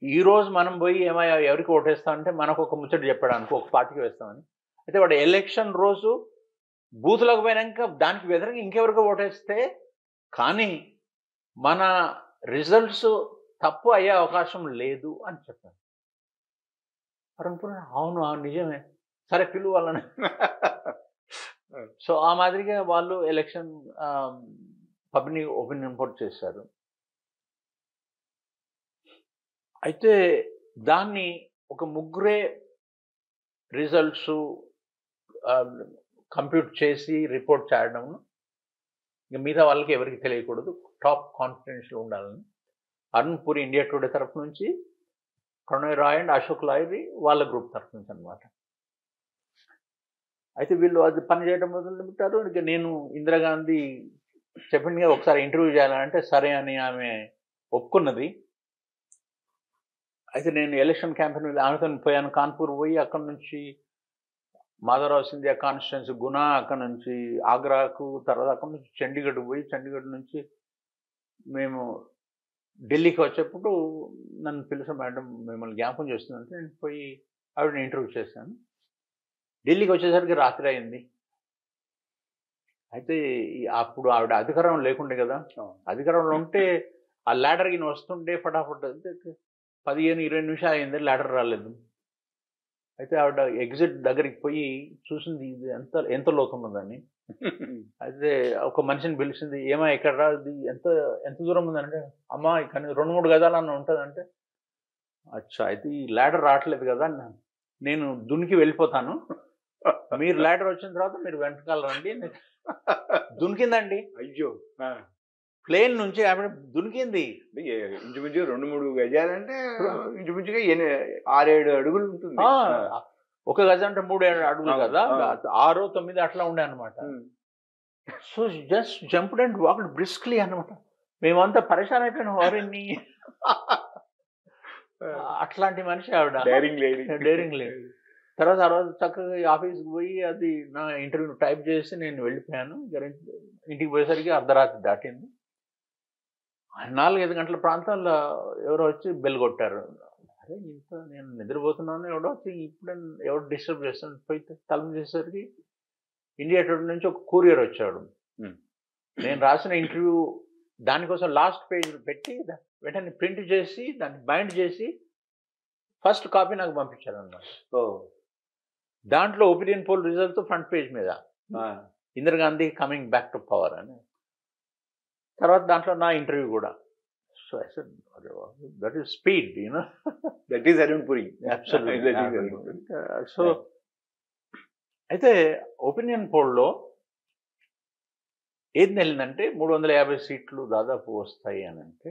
S2: ఈరోజు మనం పోయి ఏమయ్యా ఎవరికి ఓటేస్తామంటే మనకు ఒక ముచ్చట చెప్పాడు అనుకో, ఒక పార్టీకి వేస్తామని, అయితే వాడు ఎలక్షన్ రోజు బూత్లకు పోయినాక దానికి వ్యతిరేకంగా ఇంకెవరికి ఓటేస్తే కానీ మన రిజల్ట్స్ తప్పు అయ్యే అవకాశం లేదు అని చెప్పాను. అవును నిజమే, సరే పిలువు వాళ్ళని. సో ఆ మాదిరిగా వాళ్ళు ఎలక్షన్ పబ్లిక్ ఒపీనియన్ పోల్ చేశారు. అయితే దాన్ని ఒక ముగ్గురే రిజల్ట్స్ కంప్యూట్ చేసి రిపోర్ట్ చేయడం, ఇక మిగతా వాళ్ళకి ఎవరికి తెలియకూడదు, టాప్ కాన్ఫిడెన్షియల్ ఉండాలని అరుణ్పురి ఇండియా టుడే తరఫు నుంచి, ప్రణయ్ రాయ్ అండ్ అశోక్ లాయరి వాళ్ళ గ్రూప్ తరఫు నుంచి అనమాట. అయితే వీళ్ళు అది పని చేయడం మొదలుపెట్టారు. ఇక నేను ఇందిరాగాంధీ చెప్పింది కదా ఒకసారి ఇంటర్వ్యూ చేయాలంటే సరే అని ఆమె ఒప్పుకున్నది. అయితే నేను ఎలక్షన్ క్యాంపెయిన్ ఆమెతో పోయాను, కాన్పూర్ పోయి అక్కడ నుంచి మాధవరావు సింధియా కాన్స్టిట్యున్సీ గునా, అక్కడ నుంచి ఆగ్రాకు, తర్వాత అక్కడ నుంచి చండీగఢ్ పోయి, చండీగఢ్ నుంచి మేము ఢిల్లీకి వచ్చేప్పుడు నన్ను పిలిచి మేడం మిమ్మల్ని జ్ఞాపకం చేస్తుందంటే నేను పోయి ఆవిడని ఇంటర్వ్యూ చేశాను. ఢిల్లీకి వచ్చేసరికి రాత్రి అయింది. అయితే అప్పుడు ఆవిడ అధికారం లేకుండే కదా, అధికారంలో ఉంటే ఆ ల్యాడర్ గిన వస్తుంటే ఫటాఫట్ 15-20 నిమిషాలు అయింది, ల్యాడర్ రాలేదు. అయితే ఆవిడ ఎగ్జిట్ దగ్గరికి పోయి చూసింది ఇది ఎంత లోతున్నదని. అయితే ఒక మనిషిని పిలిచింది, ఏమా ఎక్కడ రాదు, ఎంత దూరం ఉందంటే, అమ్మా ఇక్కడ 2-3 గజాలన్నా ఉంటుందంటే, అచ్చా అయితే ఈ ల్యాడర్ రావట్లేదు కదా, నేను దునికి వెళ్ళిపోతాను, మీరు ల్యాడర్ వచ్చిన తర్వాత మీరు వెంటకాల రండి. దునికిందండి, అయ్యో ప్లేన్ నుంచి ఆవిడ దునికింది.
S1: ఇంచుమించుగా 2-3 గజాలంటే ఇంచుమించుగా 6-7 అడుగులు ఉంటుంది.
S2: ఒక గజం అంటే 3-7 అడుగులు కదా, 6-9 అట్లా ఉండే అనమాట. So just jumped and walked briskly అనమాట. మేమంతా పరేషాన్ అయిపోయినాం, వారిని అట్లాంటి మనిషి ఆవిడ, డేరింగ్ లేడీ. తర్వాత చక్కగా ఆఫీస్కి పోయి అది నా ఇంటర్వ్యూ టైప్ చేసి నేను వెళ్ళిపోయాను. ఇంటికి పోయేసరికి అర్ధరాత్రి దాటింది. 4-5 గంటల ప్రాంతంలో ఎవరో వచ్చి బెల్ కొట్టారు. అరే ఇంత నేను నిద్రపోతున్నాను, ఎవడో వచ్చి ఇప్పుడు ఎవరు డిస్టర్బ్ చేస్తాను, పోయి తలుపు చేసేసరికి ఇండియా టుడే నుంచి ఒక కూరియర్ వచ్చాడు. నేను రాసిన ఇంటర్వ్యూ దానికోసం లాస్ట్ పేజ్ పెట్టి వెంటనే ప్రింట్ చేసి దాన్ని బైండ్ చేసి ఫస్ట్ కాపీ నాకు పంపించారు అన్నమాట. దాంట్లో opinion poll results front page మీద Indira Gandhi coming back to power అని, తర్వాత దాంట్లో నా ఇంటర్వ్యూ కూడా. So I said that is speed, you know,
S1: that is Arun Puri.
S2: So అయితే ఒపీనియన్ పోల్లో ఏది తెలియదంటే 350 సీట్లు దాదాపు వస్తాయి అని అంటే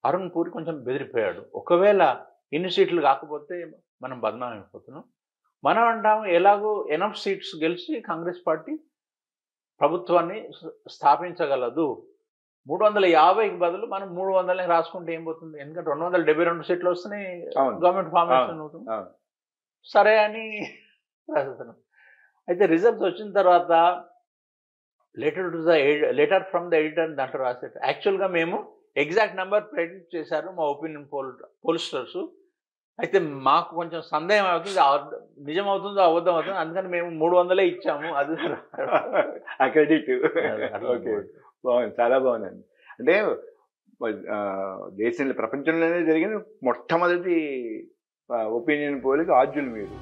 S2: అరుణ్ పూరి కొంచెం బెదిరిపోయాడు. ఒకవేళ ఇన్ని సీట్లు కాకపోతే మనం బదనాం అయిపోతున్నాం. మనం అంటాము ఎలాగో ఎనఫ్ సీట్స్ గెలిచి కాంగ్రెస్ పార్టీ ప్రభుత్వాన్ని స్థాపించగలదు. 350కి బదులు మనం 300 రాసుకుంటే ఏం పోతుంది? ఎందుకంటే 272 సీట్లు వస్తేనే గవర్నమెంట్ ఫార్మేషన్ అవుతుంది. సరే అని రాసేస్తున్నాం. అయితే రిజల్ట్స్ వచ్చిన తర్వాత లెటర్ ఫ్రమ్ ద ఎడిటర్ దాంట్లో రాసేట యాక్చువల్గా మేము ఎగ్జాక్ట్ నెంబర్ ప్రెడిక్ట్ చేశారు మా ఒపీనియన్ పోల్స్టర్స్. అయితే మాకు కొంచెం సందేహం అవుతుంది, నిజం అవుతుందో అబద్ధం అవుతుందో, అందుకని మేము 300 ఇచ్చాము. అది
S1: క్రెడిట్. ఓకే, బాగుంది, చాలా బాగుందండి. అంటే దేశంలో ప్రపంచంలోనే జరిగిన మొట్టమొదటి ఒపీనియన్ పోల్కి ఆద్యులు మీరు.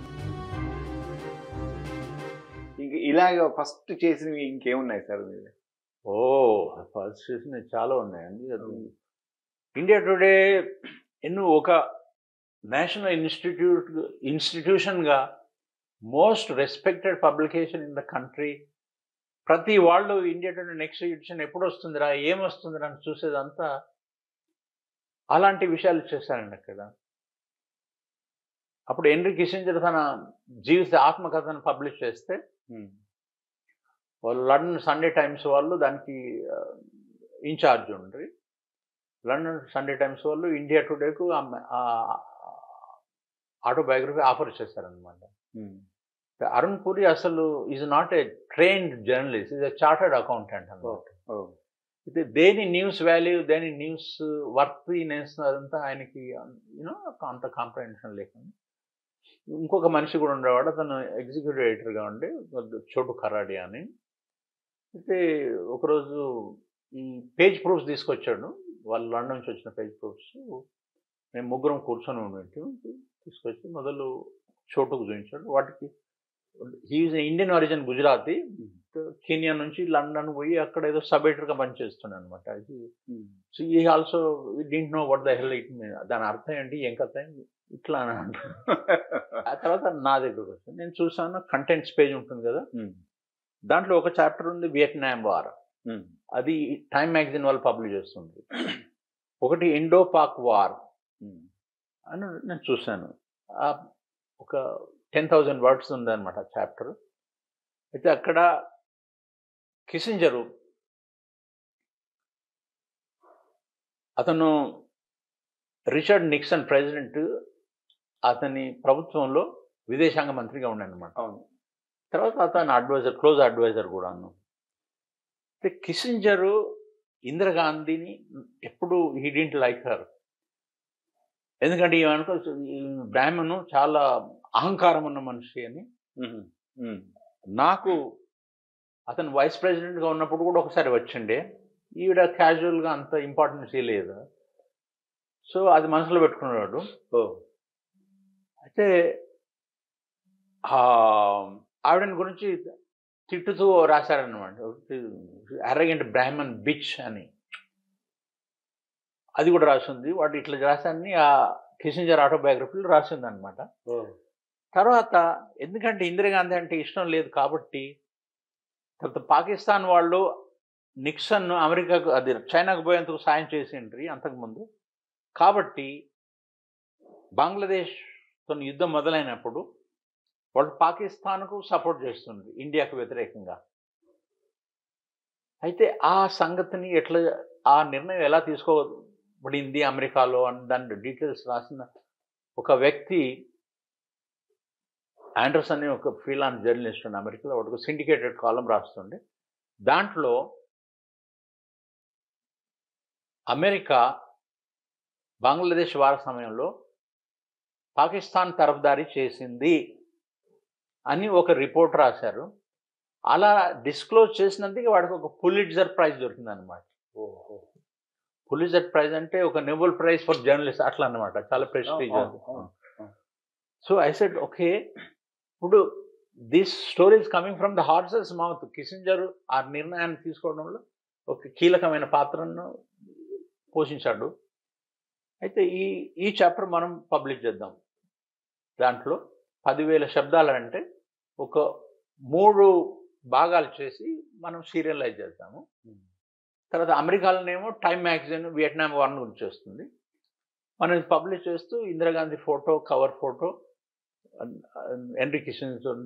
S1: ఇంక ఇలాగ ఫస్ట్ చేసినవి ఇంకేమున్నాయి సార్ మీరు?
S2: ఫస్ట్ చేసినవి చాలా ఉన్నాయండి. అది ఇండియా టుడే ఒక నేషనల్ ఇన్స్టిట్యూషన్గా most respected publication in the country. ప్రతి వాళ్ళు ఇండియా టుడే నెక్స్ట్ ఎడిషన్ ఎప్పుడు వస్తుందిరా, ఏమొస్తుందిరా అని చూసేదంతా అలాంటి విషయాలు చేశారండి అక్కడ. అప్పుడు హెన్రీ కిసింజర్ తన జీవిత ఆత్మకథను పబ్లిష్ చేస్తే వాళ్ళు లండన్ సండే టైమ్స్ వాళ్ళు దానికి ఇన్ఛార్జ్ ఉండ్రి. లండన్ సండే టైమ్స్ వాళ్ళు ఇండియా టుడేకు ఆటోబయోగ్రఫీ ఆఫర్ చేశారనమాట. అరుణ్ పూరి అసలు is not a trained journalist, is a chartered accountant అనమాట. అయితే దేని న్యూస్ వాల్యూ, దేని న్యూస్ వర్తీనెస్ అదంతా ఆయనకి అంత కాంప్రహెన్షన్ లేకుండా. ఇంకొక మనిషి కూడా ఉండేవాడు, అతను ఎగ్జిక్యూటివ్ ఎడిటర్గా ఉండి, చోటు కరాడి అని. అయితే ఒకరోజు ఈ పేజ్ ప్రూఫ్స్ తీసుకొచ్చాడు, వాళ్ళు లండన్ నుంచి వచ్చిన పేజ్ ప్రూఫ్స్. మేము ముగ్గురం కూర్చొని ఉన్నట్టు తీసుకొచ్చి మొదలు చోటుకు చూపించాడు. వాటికి he is Indian origin, Gujarati, Kenya నుంచి లండన్ పోయి అక్కడ ఏదో సబ్ ఎడిటర్గా పనిచేస్తున్నాడు అనమాట. సో ఈ also didn't know what the hell it mean, దాని అర్థం ఏంటి, ఏం కథ ఇట్లా అని అంటారు. ఆ తర్వాత నా దగ్గరకు వచ్చింది, నేను చూసాను కంటెంట్స్ పేజ్ ఉంటుంది కదా, దాంట్లో ఒక చాప్టర్ ఉంది వియట్నాం వార్. అది టైమ్ మ్యాగజైన్ వాళ్ళు పబ్లిష్ చేస్తుంది. ఒకటి ఇండో పాక్ వార్ అని నేను చూశాను. ఒక 10,000 వర్డ్స్ ఉందన్నమాట చాప్టర్. అయితే అక్కడ కిసింజరు అతను రిచర్డ్ నిక్సన్ ప్రెసిడెంట్, అతని ప్రభుత్వంలో విదేశాంగ మంత్రిగా ఉన్నాడనమాట. తర్వాత అతను అడ్వైజర్, క్లోజ్ అడ్వైజర్ కూడా అన్నాను. అయితే కిసింజరు ఇందిరాగాంధీని ఎప్పుడు హీ డింట్ లైక్ హర్. ఎందుకంటే ఏమనుకో బ్రాహ్మణు చాలా అహంకారం ఉన్న మనిషి అని. నాకు అతను వైస్ ప్రెసిడెంట్గా ఉన్నప్పుడు కూడా ఒకసారి వచ్చిండే, ఈవిడ క్యాజువల్గా అంత ఇంపార్టెన్స్ లేదు. సో అది మనసులో పెట్టుకున్నాడు. అయితే ఆవిడని గురించి తిట్టుతూ రాశారనమాట, అరగెంట్ బ్రాహ్మణ్ బిచ్ అని. అది కూడా రాసింది, వాడు ఇట్లా రాశాన్ని ఆ కిసింజర్ ఆటోబయోగ్రఫీలో రాసింది అనమాట. తర్వాత ఎందుకంటే ఇందిరాగాంధీ అంటే ఇష్టం లేదు కాబట్టి, తర్వాత పాకిస్తాన్ వాళ్ళు నిక్సన్ అమెరికాకు, అది చైనాకు పోయేందుకు సాయం చేసిండ్రి అంతకుముందు. కాబట్టి బంగ్లాదేశ్తో యుద్ధం మొదలైనప్పుడు వాళ్ళు పాకిస్తాన్కు సపోర్ట్ చేస్తుండ్రు ఇండియాకు వ్యతిరేకంగా. అయితే ఆ సంగతిని ఎట్లా, ఆ నిర్ణయం ఎలా తీసుకోబడింది అమెరికాలో అని దాని డీటెయిల్స్ రాసిన ఒక వ్యక్తి ఆండర్సన్ అని ఒక ఫ్రీలాన్స్ జర్నలిస్ట్ ఉండే అమెరికాలో, ఒక సిండికేటెడ్ కాలం రాస్తుండే. దాంట్లో అమెరికా బంగ్లాదేశ్ వార సమయంలో పాకిస్తాన్ తరఫుదారీ చేసింది అని ఒక రిపోర్ట్ రాశారు. అలా డిస్క్లోజ్ చేసినందుకు వాడికి ఒక పులిట్జర్ ప్రైజ్ దొరికింది అనమాట. పులిట్జర్ ప్రైజ్ అంటే ఒక నోబెల్ ప్రైజ్ ఫర్ జర్నలిస్ట్ అట్లా అనమాట, చాలా prestige. So I said okay, ఇప్పుడు this story is coming from the horse's mouth. Kissinger ఆ నిర్ణయాన్ని తీసుకోవడంలో ఒక కీలకమైన పాత్రను పోషించాడు. అయితే ఈ చాప్టర్ మనం పబ్లిష్ చేద్దాం. దాంట్లో 10,000 శబ్దాలు అంటే ఒక 3 భాగాలు చేసి మనం సీరియలైజ్ చేస్తాము. తర్వాత అమెరికాలోనేమో టైమ్ మ్యాగజైన్ వియట్నాం వార్ గురించి వస్తుంది. మనం ఇది పబ్లిష్ చేస్తూ Indira Gandhi photo, cover photo, henry Kissinger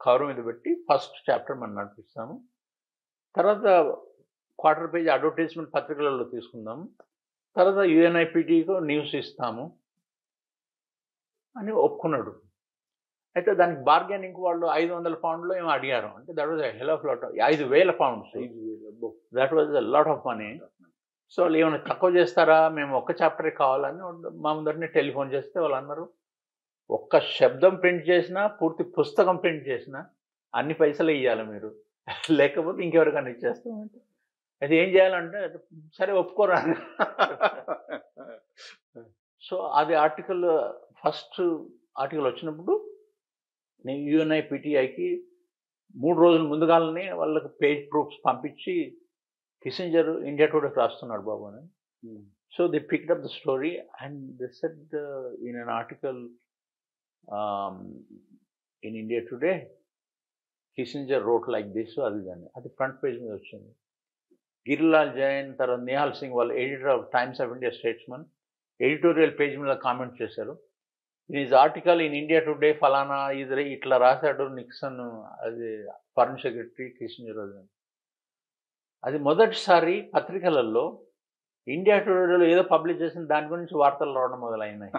S2: cover మీద పెట్టి ఫస్ట్ చాప్టర్ మనం నడిపిస్తాము. తర్వాత క్వార్టర్ పేజ్ అడ్వర్టైజ్మెంట్ పత్రికలలో తీసుకుందాము. తర్వాత యుఎన్ఐపిటికి న్యూస్ ఇస్తాము అని ఒప్పుకున్నాడు. అయితే దానికి బార్గెనింగ్ వాళ్ళు 500 పౌండ్లు ఏమో అడిగారు. అంటే that was hell of lot, 5,000 pounds, that was a lot of money. So వాళ్ళు ఏమైనా తక్కువ చేస్తారా, మేము ఒక్క చాప్టరే కావాలని మా ముందరనే టెలిఫోన్ చేస్తే వాళ్ళు అన్నారు, ఒక్క శబ్దం ప్రింట్ చేసినా, పూర్తి పుస్తకం ప్రింట్ చేసినా అన్ని పైసలు ఇవ్వాలి మీరు, లేకపోతే ఇంకెవరికైనా ఇచ్చేస్తామంటే. అది ఏం చేయాలంటే సరే ఒప్పుకోరా. సో అది ఆర్టికల్, ఫస్ట్ ఆర్టికల్ వచ్చినప్పుడు నేను యుఎన్ఐపిటిఐకి 3 రోజుల ముందుగానే వాళ్ళకి పేజ్ ప్రూఫ్స్ పంపించి కిస్సింజర్ ఇండియా టుడే రాస్తున్నాడు బాబు అని. So they picked up the story and they said in an article in India today Kissinger wrote like this. అది కానీ అది ఫ్రంట్ పేజ్ మీద వచ్చింది. గిరిలాల్ జైన్, తర్వాత నిహాల్ సింగ్ వాళ్ళు editor of Times of India Statesman editorial page మీద కామెంట్ చేశారు. His article in India Today ఫలానా ఇది ఇట్లా రాశాడు నిక్సన్, అది ఫారిన్ సెక్రటరీ కిస్సింజర్. అది మొదటిసారి పత్రికలలో ఇండియా టుడేలో ఏదో పబ్లిష్ చేసిన దాని గురించి వార్తలు రావడం మొదలైనాయి.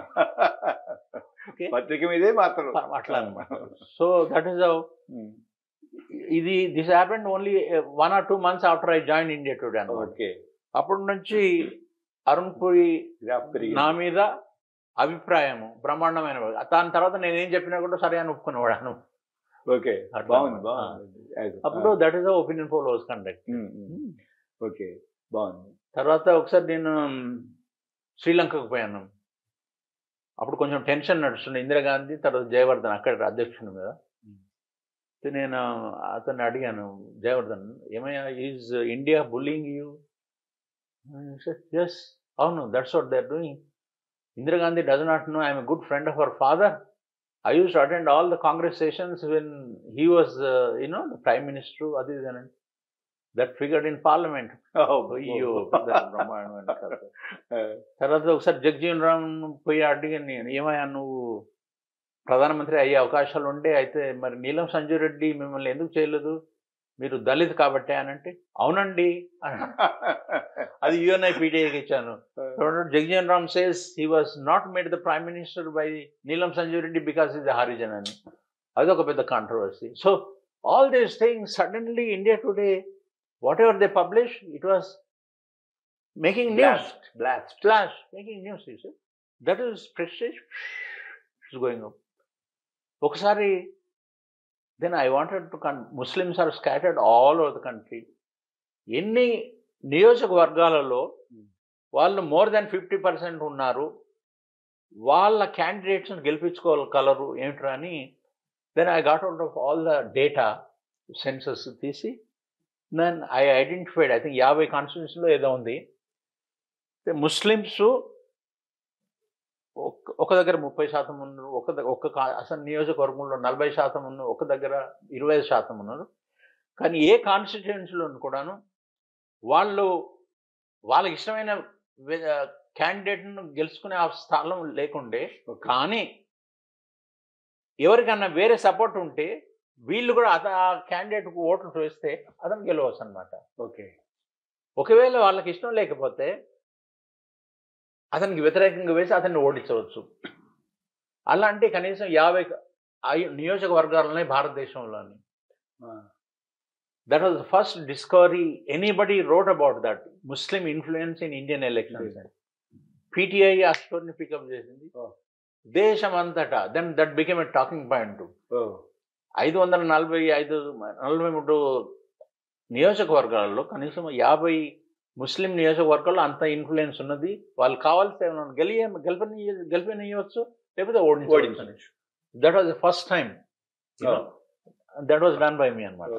S1: పత్రిక మీదే వార్తలు
S2: అట్లా అనమాట. సో దట్ ఈస్ హౌ ఇది this happened only 1 or 2 months after I join India today అన్నమాట. అప్పటి నుంచి అరుణ్ పూరి నా మీద అభిప్రాయము బ్రహ్మాండమైన. దాని తర్వాత నేనేం చెప్పినా కూడా సరే అని ఒప్పుకునేవాడాను.
S1: ఓకే,
S2: అప్పుడు that is opinion poll was conduct.
S1: Okay, బాగుంది.
S2: తర్వాత ఒకసారి నేను శ్రీలంకకు పోయాను. అప్పుడు కొంచెం టెన్షన్ నడుస్తుండే, ఇందిరాగాంధీ తర్వాత జయవర్ధన్ అక్కడ అధ్యక్షుని మీద. నేను అతన్ని అడిగాను, జయవర్ధన్ ఏమయ్యా, is India bullying you? Yes, అవును, that's what they are doing. Indira does not know I am a good friend of her father. I used to attend all the Congress sessions when he was, the Prime Minister. That figured in Parliament. తర్వాత ఒకసారి జగ్జీవన్ రామ్ పోయి అడిగాను, ఏమయ్యా నువ్వు ప్రధానమంత్రి అయ్యే అవకాశాలు ఉండే, అయితే మరి నీలం సంజయ్ రెడ్డి మిమ్మల్ని ఎందుకు చేయలేదు, మీరు దళిత్ కాబట్టి అని అంటే, అవునండి అది యుఎన్ఐపిటిఐకి ఇచ్చాను. Jagjivan Ram says he was not made the prime minister by Neelam Sanjiva Reddy because he's the Harijan అని. అదొక పెద్ద controversy. So all these things suddenly India Today whatever they publish it was making news, flash making news. That is prestige it's going up. ఒకసారి then I wanted to Muslims are scattered all over the country. ఎన్ని నియోజకవర్గాలలో వాళ్ళు more than 50% ఉన్నారు, వాళ్ళ క్యాండిడేట్స్ని గెలిపించుకోగలరు ఏమిట్రా అని. Then I got out of all the data census తీసి then I identified, I think 50 కాన్స్టిట్యూన్సీలో ఏదో ఉంది. ముస్లిమ్స్ ఒక దగ్గర 30% ఉన్నారు, అసలు నియోజకవర్గంలో 40% ఉన్నారు, ఒక దగ్గర 25% ఉన్నారు. కానీ ఏ కాన్స్టిట్యుయెన్సీలో కూడాను వాళ్ళకి ఇష్టమైన క్యాండిడేట్ను గెలుచుకునే ఆ స్థానం లేకుండే. కానీ ఎవరికన్నా వేరే సపోర్ట్ ఉంటే వీళ్ళు కూడా ఆ క్యాండిడేట్కు ఓట్లు వేస్తే అతను గెలవచ్చు అనమాట.
S1: ఓకే,
S2: ఒకవేళ వాళ్ళకి ఇష్టం లేకపోతే అతనికి వ్యతిరేకంగా వేసి అతన్ని ఓడించవచ్చు. అలాంటి కనీసం 50 నియోజకవర్గాలున్నాయి భారతదేశంలోని. That was the first discovery anybody wrote about that Muslim influence in Indian elections. PTI ఆ స్టోరీని పికప్ చేసింది దేశం అంతటా. Then that became a talking point. 543 నియోజకవర్గాలలో కనీసం 50 ముస్లిం నియోజకవర్గాల్లో అంత ఇన్ఫ్లుయెన్స్ ఉన్నది. వాళ్ళు కావాల్సి గెలిపనియవచ్చు, లేకపోతే ఓడించవచ్చు. That was the first time that was done by me అనమాట.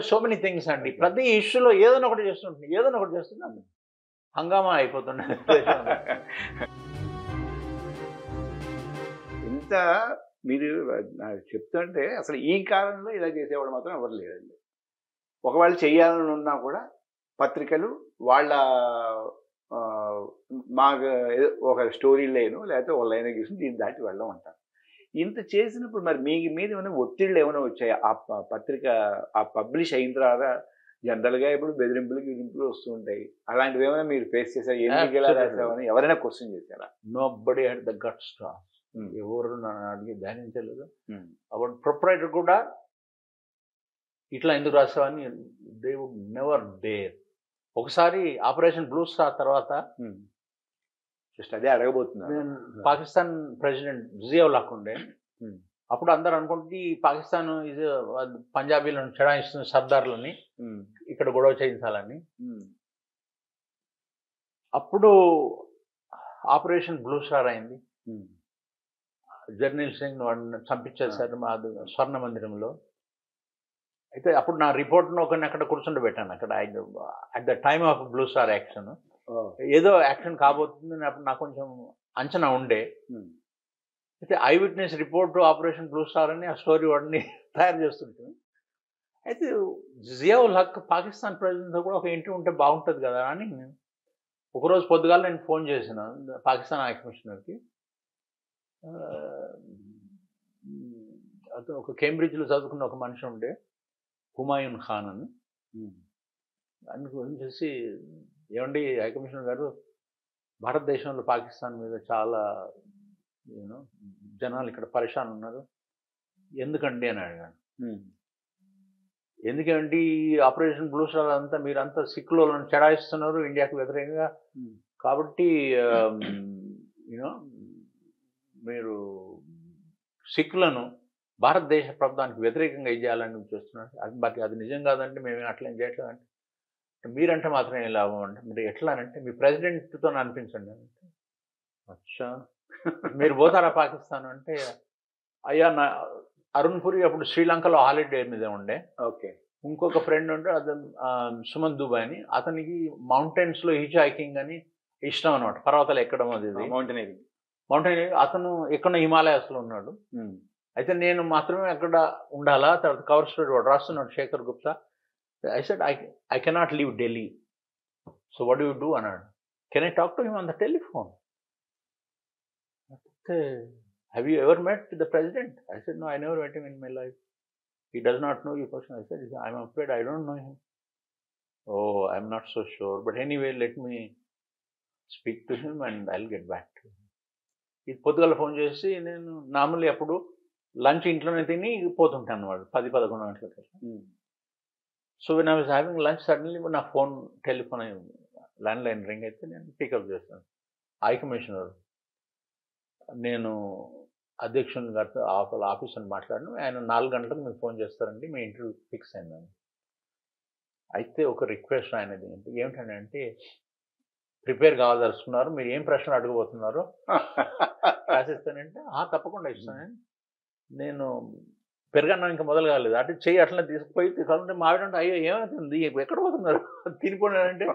S2: సో మెనీ థింగ్స్ అండి. ప్రతి ఇష్యూలో ఏదైనా ఒకటి చేస్తుంది, హంగామా అయిపోతుండే.
S1: ఇంత మీరు నాకు చెప్తుంటే అసలు ఈ కాలంలో ఇలా చేసేవాడు మాత్రం ఎవరు లేరండి. ఒకవేళ చేయాలని ఉన్నా కూడా పత్రికలు వాళ్ళ మాకు ఏదో ఒక స్టోరీ లైను లేకపోతే ఒక లైన్ గీసి దీన్ని దాటి వెళ్ళడం అంటారు. ఇంత చేసినప్పుడు మరి మీ మీద ఏమైనా ఒత్తిళ్ళు ఏమైనా వచ్చాయా? ఆ పత్రిక ఆ పబ్లిష్ అయిన తర్వాత జనరల్‌గా ఇప్పుడు బెదిరింపులు, గిదింపులు వస్తూ ఉంటాయి. అలాంటివి ఏమైనా మీరు ఫేస్ చేసారా? ఎందుకు ఇలా రాసావని ఎవరైనా క్వెషన్ చేశారా?
S2: Nobody had the guts to ask. ఎవరు నన్ను అడిగి ధ్యానించలేదు. అప్పుడు ప్రొప్రైటర్ కూడా ఇట్లా ఎందుకు రాసావని దే వుడ్ నెవర్ డేర్. ఒకసారి ఆపరేషన్ బ్లూ స్టార్ తర్వాత
S1: జస్ట్ అదే అడగబోతున్నాను.
S2: నేను పాకిస్తాన్ ప్రెసిడెంట్ జియావుల్ హక్ ఉండే. అప్పుడు అందరు అనుకుంటే ఈ పాకిస్తాన్ ఇది పంజాబీలను చెడాయిస్తున్న సర్దార్లని ఇక్కడ గొడవ చేయించాలని. అప్పుడు ఆపరేషన్ బ్లూ స్టార్ అయింది. జర్నల్ సింగ్ వాడిని చంపించేశారు మా స్వర్ణ మందిరంలో. అయితే అప్పుడు నా రిపోర్ట్ను ఒకరిని అక్కడ కూర్చుండబెట్టాను. అక్కడ at the time of blue star action ఏదో యాక్షన్ కాబోతుంది అప్పుడు నాకు కొంచెం అంచనా ఉండే. అయితే I witness report operation blue star అని ఆ స్టోరీ వాడిని తయారు చేస్తుంటాను. అయితే జియావుల్ హక్ పాకిస్తాన్ ప్రెసిడెంట్తో కూడా ఒక ఇంటర్వ్యూ ఉంటే బాగుంటుంది కదా అని ఒకరోజు పొద్దుగాల నేను ఫోన్ చేసిన పాకిస్తాన్ హై కమిషనర్కి. అతను ఒక కేంబ్రిడ్జ్లో చదువుకున్న ఒక మనిషి ఉండే హుమాయూన్ ఖాన్ అని. దాన్ని ఫోన్ చేసి, ఏమండి హై కమిషనర్ గారు, భారతదేశంలో పాకిస్తాన్ మీద చాలా జనాలు ఇక్కడ పరేషాన్ ఉన్నారు, ఎందుకండి అని అడిగాను. ఎందుకంటే ఈ ఆపరేషన్ బ్లూ స్టార్ అంతా మీరంతా సిక్కులను చెడాయిస్తున్నారు ఇండియాకు వ్యతిరేకంగా, కాబట్టి యూనో మీరు సిక్కులను భారతదేశ ప్రభుత్వానికి వ్యతిరేకంగా ఇది చేయాలని చూస్తున్నారు. అది నిజం కాదంటే మేము అట్లా ఏం చేయట్లేదంటే, మీరంటే మాత్రం ఏం లాభం అంటే, మీరు ఎట్లా అంటే మీ ప్రెసిడెంట్తో అనిపించండి అంటే, అచ్చా మీరు పోతారా పాకిస్తాన్ అంటే, అయ్యా నా అరుణ్ పురి అప్పుడు శ్రీలంకలో హాలిడే మీద ఉండే.
S1: ఓకే.
S2: ఇంకొక ఫ్రెండ్ ఉంటే అతను సుమంత్ దుబాయ్ అని, అతనికి మౌంటైన్స్లో హిచ్ హైకింగ్ అని ఇష్టం అనమాట, పర్వతాలు ఎక్కడం అది
S1: మౌంటైనరింగ్.
S2: అతను ఎక్కడ హిమాలయాస్లో ఉన్నాడు. అయితే నేను మాత్రమే అక్కడ ఉండాలా. తర్వాత కవర్ స్టోరీ వాడు రాస్తున్నాడు Shekhar Gupta. I said I cannot leave Delhi, so what you do అన్నాడు. Can I talk to him on the telephone? Have you ever met the president? I said, no, I never met him in my life. He does not know you person. I said, I'm afraid I don't know him. Oh, I'm not so sure. But anyway, let me speak to him and I'll get back to him. ఇది పొద్దుగల phone చేసి, నేను normally అప్పుడు lunch ఇంట్లోనే తిని పోతుంటాను అన్నమాట 10-11 గంటలకి. So when I was having lunch, suddenly నా ఫోన్ టెలిఫోన్ ల్యాండ్లైన్ రింగ్ అయితే నేను పికప్ చేస్తాను. హై కమిషనర్, నేను అధ్యక్షుని గారితో ఆఫీసర్ని మాట్లాడను, ఆయన 4 గంటలకు మీకు ఫోన్ చేస్తారండి, మీ ఇంటర్వ్యూ ఫిక్స్ అయిందని. అయితే ఒక రిక్వెస్ట్ ఆయనది ఏమిటంటే, ప్రిపేర్ కావాల్సుకున్నారు, మీరు ఏం ప్రశ్నలు అడగబోతున్నారో రాసిస్తానంటే, తప్పకుండా ఇస్తానని. నేను పెరగన్నా ఇంకా మొదలు కాలేదు, అటు చెయ్యి అట్లా తీసుకుపోయి తీసుకుంటే మావిడంటే, అయ్యో ఏమవుతుంది ఎక్కడ పోతున్నారు తినిపోయినానంటే,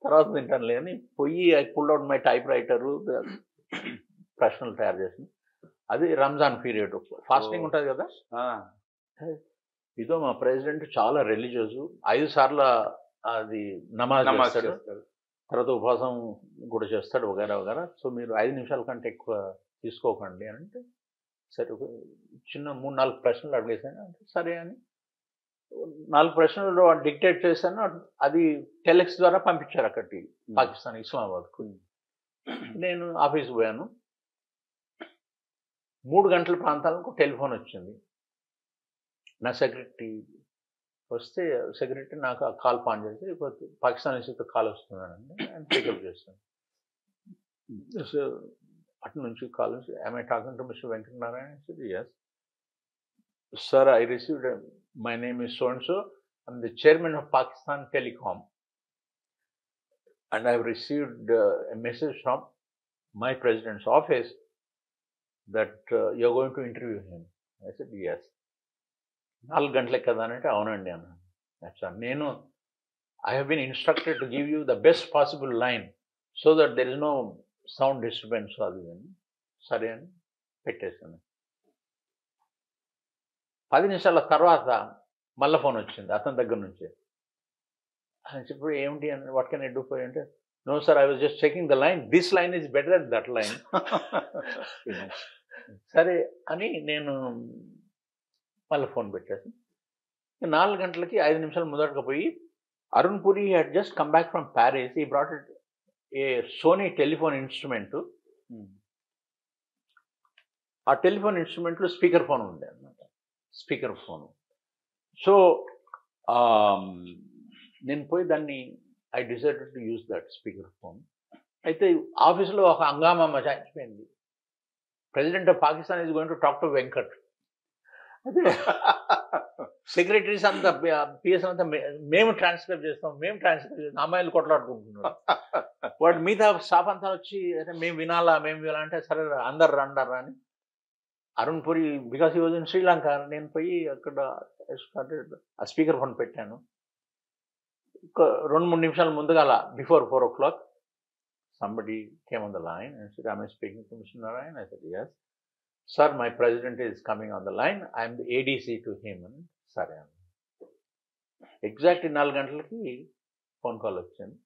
S2: తర్వాత తింటానులే అని పోయి I pull out my typewriter, ప్రశ్నలు తయారు చేసింది. అది రంజాన్ పీరియడ్, ఫాస్టింగ్ ఉంటుంది కదా. ఇదో మా ప్రెసిడెంట్ చాలా రిలీజియస్, 5 సార్లు అది నమాజ్ చేస్తాడు, తర్వాత ఉపవాసం కూడా చేస్తాడు వగేరా వగేరా. సో మీరు 5 నిమిషాల కంటే ఎక్కువ తీసుకోకండి అని అంటే, సరే ఒక చిన్న 3-4 ప్రశ్నలు అడిగేసాను అంటే సరే అని 4 ప్రశ్నలు డిక్టేట్ చేశాను. అది టెలెక్స్ ద్వారా పంపించారు అక్కడికి, పాకిస్తాన్ ఇస్లామాబాద్కు. నేను ఆఫీస్కి పోయాను. 3 గంటల ప్రాంతాలకు టెలిఫోన్ వచ్చింది. నా సెక్రటరీ వస్తే, సెక్రటరీ నాకు ఆ కాల్ పాన్ చేసి, పాకిస్తాన్ నుంచి కాల్ వస్తున్నానండి, ఆయన పికప్ చేస్తాను. అటు నుంచి కాల్ వచ్చి, am I talking to Mr. Venkata Narayana? I said, yes. Sir, I received, my name is so and so, I'm the chairman of Pakistan Telecom, and I've received a message from my president's office that you're going to interview him. I said, yes. 4 గంటలకి కదా అంటే, అవునండి అన్నాను. అచ్చా, నేను I have been instructed to give you the best possible line so that there is no sound disturbance అది అని. సరే అని పెట్టేశాను. 10 నిమిషాల తర్వాత మళ్ళీ ఫోన్ వచ్చింది అతని దగ్గర నుంచి. అని చెప్పి ఏమిటి అని, what can I do for you అంటే, no sir, I was just checking the line, this line is better than that line. సరే అని నేను మళ్ళీ ఫోన్ పెట్టేసి 4 గంటలకి 5 నిమిషాలు ముందరగా పోయి, Arun Puri had just come back from Paris. He brought a Sony telephone instrument. ఆ టెలిఫోన్ ఇన్స్ట్రుమెంట్లో స్పీకర్ ఫోన్ ఉండే అన్నమాట, స్పీకర్ ఫోన్. సో నేను పోయి దాన్ని I decided to use that speaker phone. అయితే ఆఫీస్లో ఒక హంగామా మచాయించిపోయింది. President of Pakistan is going to talk to Venkat. అదే సెక్రటరీస్ అంతా, పిఎస్ అంతా మేము ట్రాన్స్క్రైబ్ చేస్తాం, అమ్మాయిలు కొట్లాడుకుంటున్నారు. వాడు మిగతా స్టాఫ్ అంతా వచ్చి మేము వినాలా అంటే, సరే అందరు రండారా అని. Arun puri, because he was in Sri Lanka, నేను పోయి అక్కడ ఆ స్పీకర్ ఫోన్ పెట్టాను. 2-3 నిమిషాల ముందుగా before 4 o'clock somebody came on the line and said, am I speaking to Mr. Narayan? I said, yes. Sir, my president is coming on the line. I am the ADC to him. Sorry. Exactly 4 గంటలకి phone call వచ్చింది.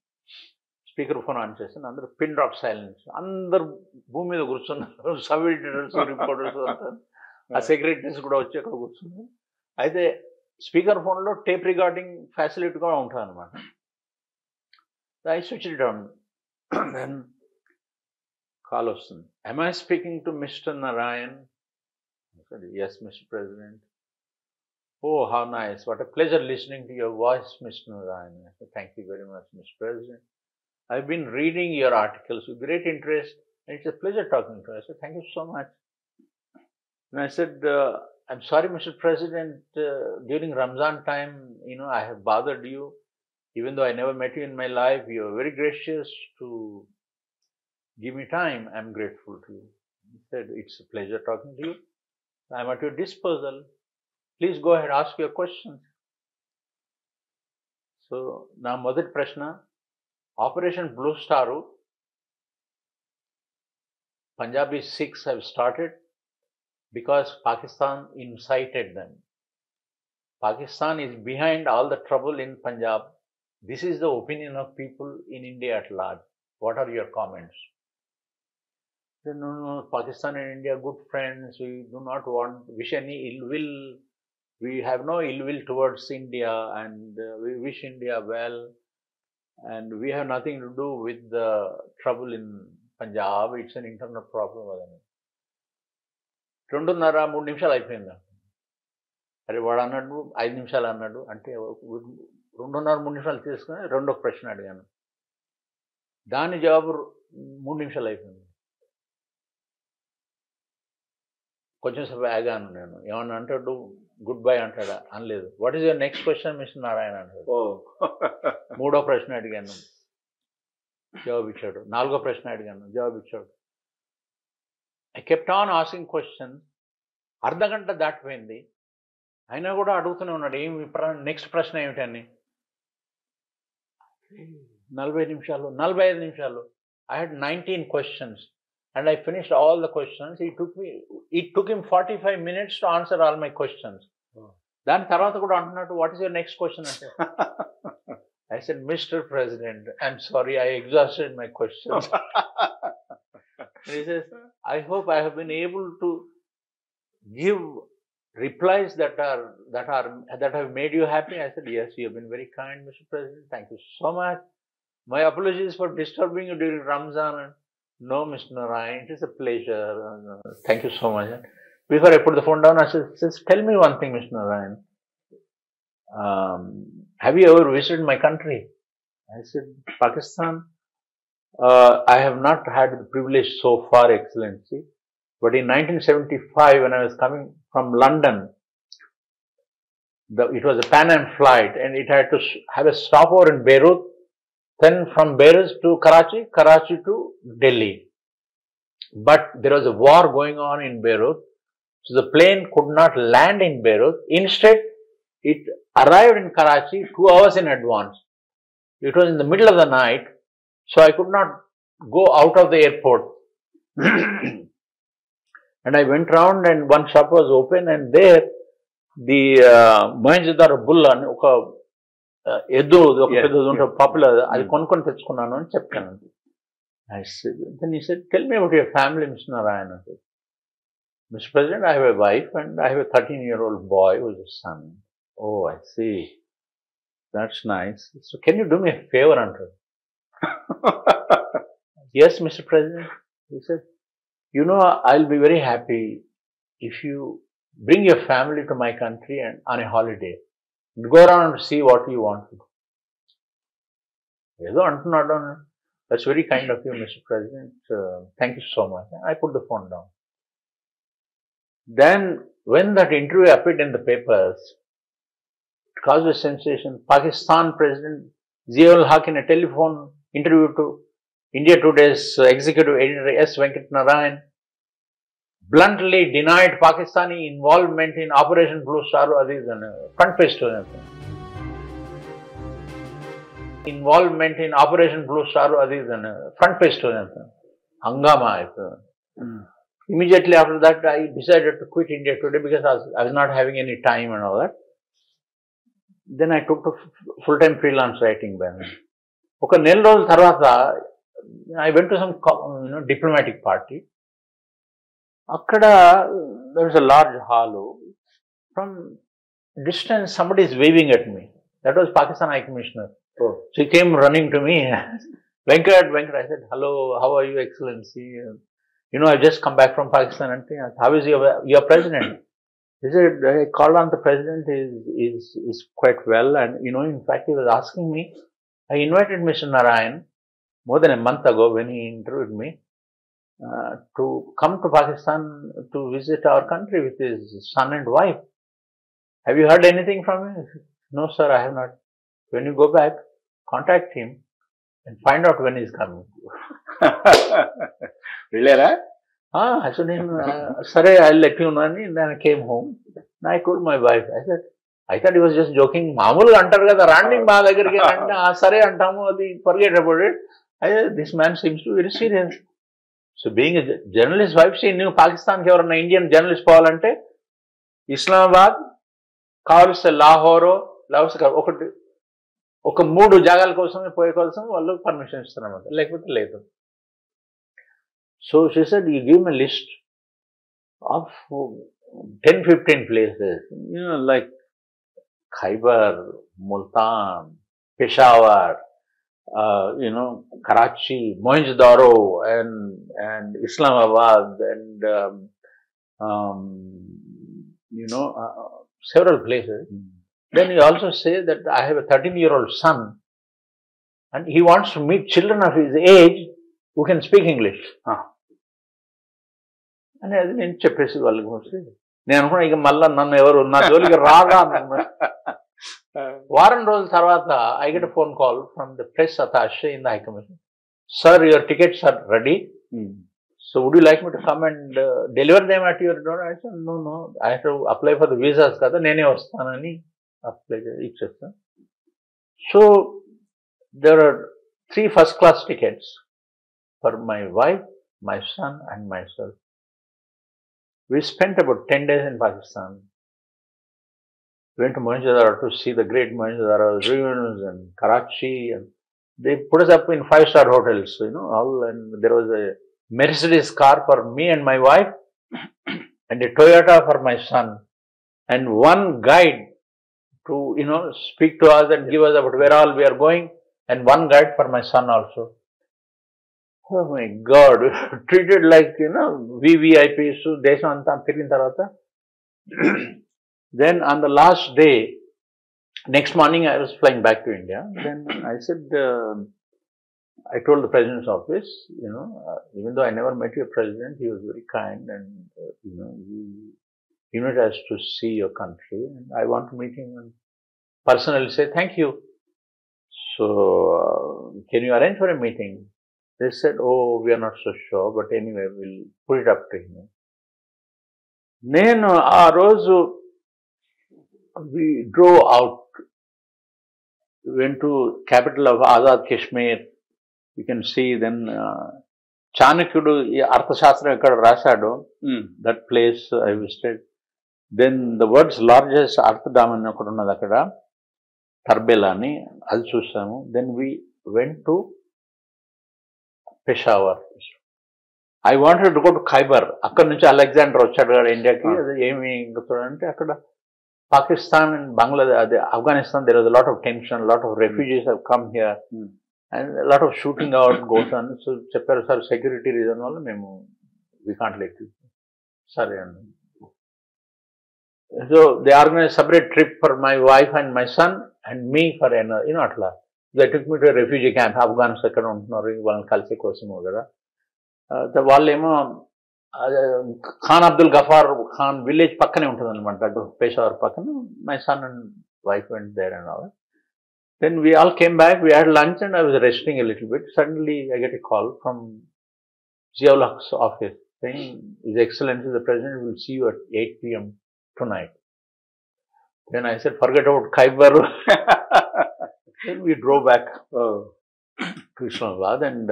S2: Speaker phone on చేసాను. అందరూ pin drop silence. అందరు భూమి మీద కూర్చున్నారు, sub editors, reporters అంతా. ఆ సెక్రటరీస్ కూడా వచ్చి అక్కడ కూర్చున్నారు. అయితే స్పీకర్ ఫోన్లో టేప్ రికార్డింగ్ ఫెసిలిటీ కూడా ఉంటుంది అనమాట. I switch it on. Then call వస్తుంది. am I speaking to Mr. Narayan? I said, yes, Mr. President. Oh, how nice. What a pleasure listening to your voice, Mr. Narayan. I said, thank you very much, Mr. President. I've been reading your articles with great interest, and it's a pleasure talking to you. I said, thank you so much. And I said, I'm sorry, Mr. President, during Ramzan time, I have bothered you. Even though I never met you in my life, you are very gracious to give me time. I'm grateful to you. He said, it's a pleasure talking to you. I'm at your disposal. Please go ahead, ask your questions. So, na మొదటి ప్రశ్న, Operation Blue Star, Punjabi Sikhs have started because Pakistan incited them. Pakistan is behind all the trouble in Punjab. This is the opinion of people in India at large. What are your comments? No, Pakistan and India are good friends. We do not wish any ill will. We have no ill will towards India, and we wish India well. And we have nothing to do with the trouble in Punjab. It's an internal problem. 2.5-3 నిమిషాలు అయిపోయింది. అరే వాడు అన్నాడు 5 నిమిషాలు అన్నాడు అంటే 2.5-3 నిమిషాలు తీసుకుని రెండో ప్రశ్న అడిగాను. దాని జవాబు 3 నిమిషాలు అయిపోయింది. కొంచెం సేపు ఆగాను నేను. ఏమన్నా అంటాడు, గుడ్ బై అంటాడా? అనలేదు. What is your next question mister Narayana అంటాడు. మూడో ప్రశ్న అడిగాను, జవాబు ఇచ్చాడు. 4వ ప్రశ్న అడిగాను, జవాబు ఇచ్చాడు. I kept on asking question. అర్ధగంట దాటిపోయింది, అయినా కూడా అడుగుతూనే ఉన్నాడు, ఏమి నెక్స్ట్ ప్రశ్న ఏమిటని. 40 నిమిషాలు, 45 నిమిషాలు. I had 19 questions and I finished all the questions. It took him 45 minutes to answer all my questions. దాని తర్వాత కూడా అంటున్నాడు, what is your next question అంటే. I said, Mr. President, I'm sorry, I exhausted my questions. He says, I hope I have been able to give replies that have made you happy. I said, yes, you have been very kind, Mr. President. Thank you so much. My apologies for disturbing you during Ramzan. No, Mr. Narayan, it is a pleasure. Thank you so much. Before I put the phone down, I said, tell me one thing, Mr. Narayan. Have you ever visited my country? I said, Pakistan. I have not had the privilege so far, Excellency. But in 1975, when I was coming from London, it was a Pan Am flight, and it had to have a stopover in Beirut. Then from Beirut to Karachi, Karachi to Delhi. But there was a war going on in Beirut, so the plane could not land in Beirut. Instead, it arrived in Karachi 2 hours in advance. It was in the middle of the night, so I could not go out of the airport. And I went round, and one shop was open, and there the Mohenjodaro bull అని ఒక ఎద్దు ఒక
S1: Yes,
S2: పెద్దది ఉంటే
S1: yes.
S2: Popular, అది కొనుక్కొని తెచ్చుకున్నాను అని చెప్పాను. I said, then he said, tell me about your family, Mr. Narayana. I said, Mr. President, I have a wife and I have a 13-year-old boy who is a son. Oh, I see. That's nice. So can you do me a favor, Uncle? Yes, Mr. President. He said, you know, I'll be very happy if you bring your family to my country and on a holiday. Go around and see what you want to do. Yedo antunnadu. That's very kind of you, Mr. President. Thank you so much. I put the phone down. Then, when that interview appeared in the papers, it caused a sensation. Pakistan President Ziaul Haq in a telephone interview to India Today's executive editor S. Venkata Narayana bluntly denied Pakistani involvement in Operation Blue Star. That is front page to them. Involvement in Operation Blue Star, that is front page to them. Hangama. Immediately after that, I decided to quit India Today because I was not having any time and all that. Then I took to full-time freelance writing. Okay, నెల రోజుల తర్వాత I went to some diplomatic party. అక్కడ there was a large hall. From distance, somebody is waving at me. That was Pakistan High Commissioner. Oh. So he came running to me. Venkat, I said, hello, how are you, Excellency? You know, I've just come back from Pakistan. And how is your president? He said, I called on the president, is quite well. And, you know, in fact, he was asking me, I invited Mr. Narayan more than a month ago when he interviewed me to come to Pakistan to visit our country with his son and wife. Have you heard anything from him? No, sir, I have not. When you go back, contact him and find out when he's coming.
S1: Really?
S2: I said, sorry, I'll let you know. And then I came home and I told my wife, I thought he was just joking. Maamuluga antaru kada, randi ma dagariki ante sare antamu, adi forget about it. I said, this man seems to be very serious. So being a journalist wife, she knew Pakistan ki evarna Indian journalist povalante Islamabad కావలసిన లాహోరో ఒకటి ఒక 3 జాగాల కోసమే పోయే కోసం వాళ్ళు permission ఇస్తారన్నమాట, లేకపోతే లేదు. So she said you give me list of 10-15 places, you know, like Khyber, Multan, Peshawar, you know, Karachi, Mohenjo-daro, and Islamabad, and you know, several places. Then he also says that I have a 13-year-old son and he wants to meet children of his age who can speak English. And as in చెప్పేసి వాళ్ళకి వస్తే నేను అనుకున్నా ఇక మళ్ళా నన్ను ఎవరు నా జోలికి రాగా అనుకున్నా. వారం రోజుల తర్వాత I get a phone call from the press attaché in the High Commission. Sir, your tickets are ready. So would you like me to come and deliver them at your door? I said, no, I have to apply for the visas kada, nene vastanani apply ichchestan. So there are 3 first-class tickets for my wife, my son and myself. We spent about 10 days in Pakistan. Went to Mohenjo-daro to see the great Mohenjo-daro ruins and Karachi, and they put us up in 5-star hotels, you know, all, and there was a Mercedes car for me and my wife and a Toyota for my son, and one guide to, you know, speak to us and give us about where all we are going, and one guide for my son also. Oh my God, treated like, you know, VVIPs. So desam anta tirigina tarvata then on the last day, next morning I was flying back to India. Then I said, I told the president's office, you know, even though I never met your president, he was very kind, and you know, he invited us to see your country, and I want to meet him and personally say thank you. So can you arrange for a meeting? They said, oh, we are not so sure, but anyway, we'll put it up to him. Nenu aa roju we drove out, went to capital of Azad Kashmir. You can see then Chanakyadu Arthashastra ekkada rasado, that place I visited. Then the world's largest earth dam అని ఒకటి ఉన్నది అక్కడ, టర్బెలా అని, అది చూసాము. Then we went to Peshawar. I wanted to go to Khyber. అక్కడ నుంచి Alexander వచ్చాడు కదా ఇండియాకి. అది ఏమి అంటే అక్కడ పాకిస్తాన్ అండ్ బంగ్లాదేశ్, అదే Afghanistan, there was a lot of tension, lot of refugees have come here and a lot of shooting out goes on. So చెప్పారు సార్ సెక్యూరిటీ రీజన్ వల్ల మేము we can't let you. సరే అండి. So they organized a separate trip for my wife and my son and me for another, అట్లా. They took me to a refugee camp. Afghans ఎక్కడ ఉంటున్నారు వాళ్ళని కలిసే కోసము కదా. వాళ్ళేమో ఖాన్ అబ్దుల్ గఫార్ ఖాన్ విలేజ్ పక్కనే ఉంటుంది అనమాట, పెషావర్ పక్కన. My son and wife went there and all. Then we all came back, we had lunch and I was resting a little bit. Suddenly I get a call from Ziaul Haq's office saying His Excellency the President will see you at 8 p.m. tonight. Then I said, forget about Khyber. Then we drove back to Islamabad, and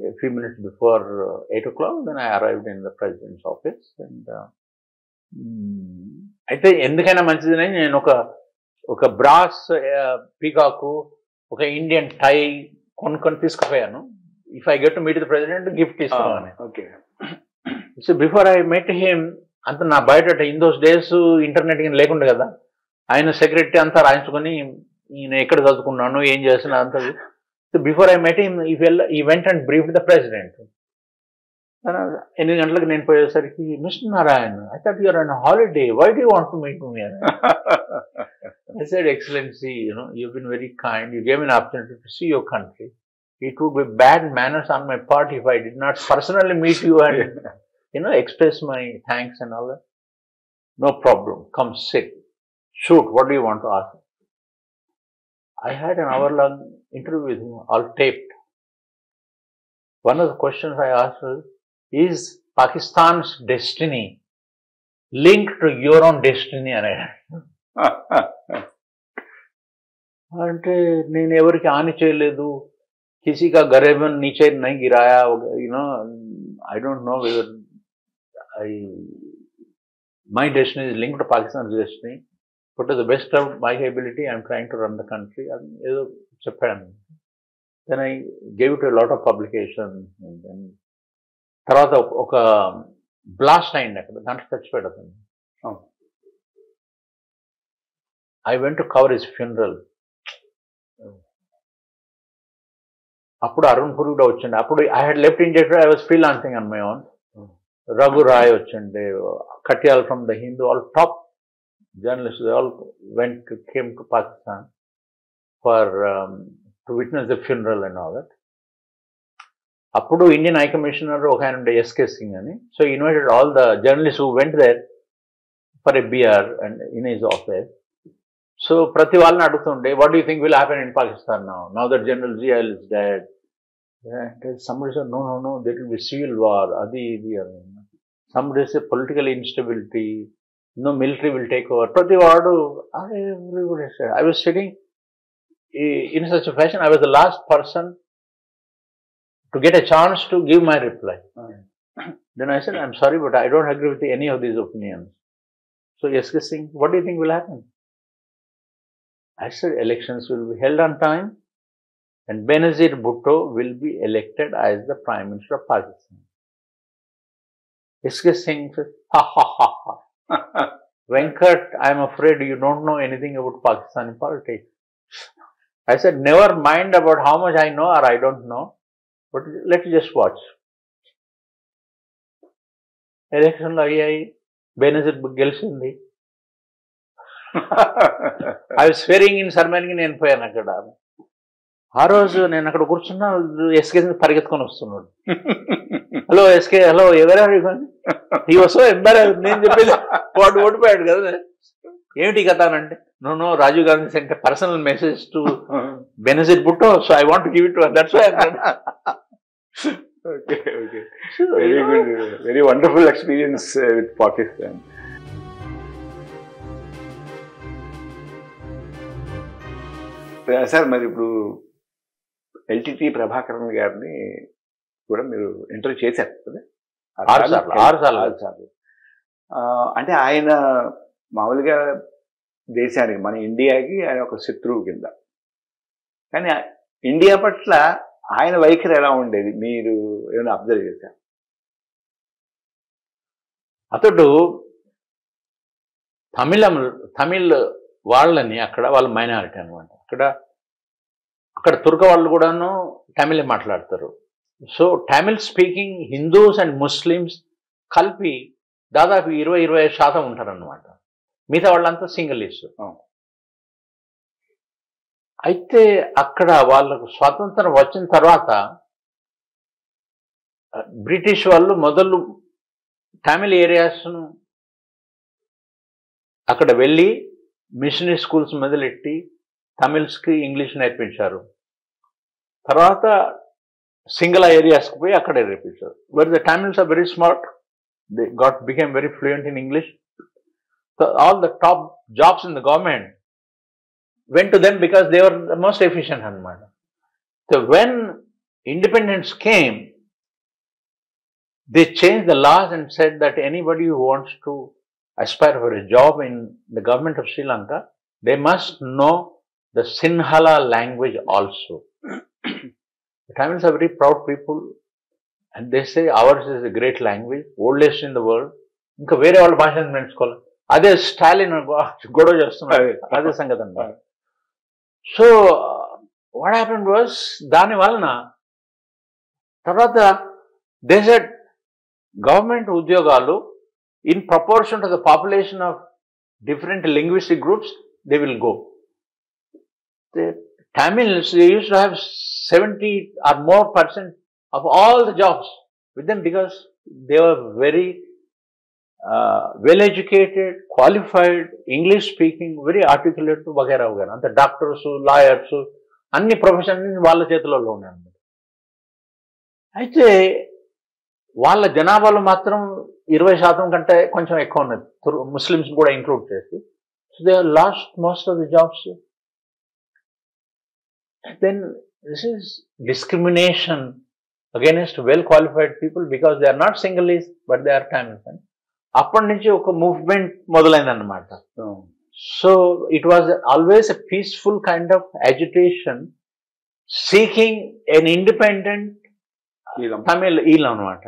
S2: a few minutes before 8 o'clock, then I arrived in the President's office. And అయితే ఎందుకైనా మంచిదని నేను ఒక brass పీకాకు, ఒక Indian tie కొనుక్కొని తీసుకుపోయాను. If I get to meet the president gift ఇస్తామని.
S1: Okay.
S2: So before I met him, అంత నా బయట ఇన్ దోస్ డేస్ ఇంటర్నెట్ లేకుండా కదా, ఆయన సెక్రటరీ అంతా రాయించుకొని ఈయన ఎక్కడ చదువుకున్నాను ఏం చేస్తున్నా అంత. So before I met him he went and brief the president. 8 గంటలకు నేను పోయేసరికి, mister Narayana, I thought you're on holiday, why do want to meet me? I said, Excellency, you've been very kind, you gave me an opportunity to see your country. It would be bad manners on my part if I did not personally meet you and express my thanks and all that. No problem, come sit, shoot, what do you want to ask? I had an hour-long interview with him, all taped. One of the questions I asked was, is Pakistan's destiny linked to your own destiny? అంటే నేను ఎవరికి హాని చేయలేదు, किसी का गरेबन नीचे नहीं गिराया, I don't know whether my destiny is linked to Pakistan's destiny, but to the best of my ability I am trying to run the country. ఏదో చెప్పాను. Then I gave it to a lot of publications, and then తర్వాత ఒక blast అయింది అక్కడ, దాంట్లో చచ్చిపోయాడు. I went to cover his funeral. అప్పుడు అరుణ్ పురి కూడా వచ్చిండే. అప్పుడు I had left India, I was freelancing on my own. Raghu Rai వచ్చిండే, Katyal from the Hindu, all top journalist, they all came to Pakistan for to witness the funeral and all that. అప్పుడు Indian high commissioner ఒక ఆయన ఉండే, SK Singh అని. So invited all the journalist who went there for a beer and in his office. So ప్రతి వాళ్ళని అడుగుతుండే, what do you think will happen in Pakistan now that general Zia is dead? Somebody said, no, there will be civil war, adi idi. Somebody said political instability, military will take over. Prati vaadu, everybody said. I was sitting in such a fashion, I was the last person to get a chance to give my reply. Then I said, I'm sorry, but I don't agree with any of these opinions. So S.K. Singh, what do you think will happen? I said, elections will be held on time and Benazir Bhutto will be elected as the Prime Minister of Pakistan. S.K. Singh said, ha. Venkat, I'm afraid you don't know anything about Pakistani politics. I said, never mind about how much I know or I don't know, but let's just watch. Election lo ayyayi, Benazir gelchindi. I was swearing in ceremony నేను పోయాను అక్కడ. ఆ రోజు నేను అక్కడ కూర్చున్నా, SK పరిగెత్తుకొని వస్తున్నాడు. హలో ఎస్కే, హలో ఎవరు? ఈ వస్తూ ఎంబారెస్. నేను చెప్పేది వాడు ఓడిపోయాడు కదా, ఏమిటి కథ అంటే, no Rajiv Gandhi sent personal message to Benazir Bhutto, so I want give it to that's why I am.
S1: Okay. Very good, very wonderful experience with Pakistan. Sir, మరి ఇప్పుడు ఎల్టీటీ ప్రభాకరన్ గారిని కూడా మీరు ఇంటర్వ్యూ చేశారు కదా?
S2: 6 సార్లు.
S1: అంటే ఆయన మామూలుగా దేశానికి, మన ఇండియాకి ఆయన ఒక శత్రువు కింద. కానీ ఇండియా పట్ల ఆయన వైఖరి ఎలా ఉండేది, మీరు ఏమైనా అబ్జర్వ్ చేశారు?
S2: అతడు తమిళ్ వాళ్ళని అక్కడ వాళ్ళ మైనారిటీ అనమాట. అక్కడ తుర్క వాళ్ళు కూడాను తమిళే మాట్లాడతారు. So Tamil speaking Hindus and Muslims కలిపి దాదాపు 20-25% ఉంటారన్నమాట. మిగతా వాళ్ళంతా సింగిలీస్. అయితే అక్కడ వాళ్ళకు స్వాతంత్రం వచ్చిన తర్వాత బ్రిటిష్ వాళ్ళు మొదలు తమిళ్ ఏరియాస్ను అక్కడ వెళ్ళి మిషనరీ స్కూల్స్ మొదలెట్టి తమిళ్స్కి ఇంగ్లీష్ నేర్పించారు. తర్వాత సింగల్ ఏరియాస్కి పోయి అక్కడ నేర్పించారు. But the Tamils are very smart. They became very fluent in English. So all the top jobs in the government went to them because they were the most efficient anamata. So when independence came, they changed the laws and said that anybody who wants to aspire for a job in the government of Sri Lanka, they must know the Sinhala language also. The Tamils are very proud people, and they say ours is a great language, oldest in the world. ఇంకా వేరే వాళ్ళ భాషను నేర్చుకోవాలి. అదే స్టాలిన్ గొడవ చేస్తున్నారు, అదే సంగతి అన్నమాట. సో వాట్ హ్యాపెండ్ వాస్, దాని వలన తర్వాత దే సెడ్ గవర్నమెంట్ ఉద్యోగాలు in proportion to the population of different linguistic groups, they will go. The Tamils, they used to have 70 or more % of all the jobs with them because they were very well educated, qualified, English speaking, very articulate, vagera vagera. And the doctors, lawyers, అన్ని professions వాళ్ళ చేతులలో ఉన్నాయి. అయితే వాళ్ళ జనాభాలో మాత్రం 20% కంటే కొంచెం ఎక్కువ ఉన్నది, ముస్లిమ్స్ కూడా ఇంక్లూడ్ చేసి. So they are lost most of the jobs. Then this is discrimination against well qualified people because they are not Sinhalese but they are Tamils అని అప్పటి నుంచి ఒక మూవ్మెంట్ మొదలైందన్నమాట. So it was always a peaceful kind of agitation seeking an independent Tamil Eelam అనమాట.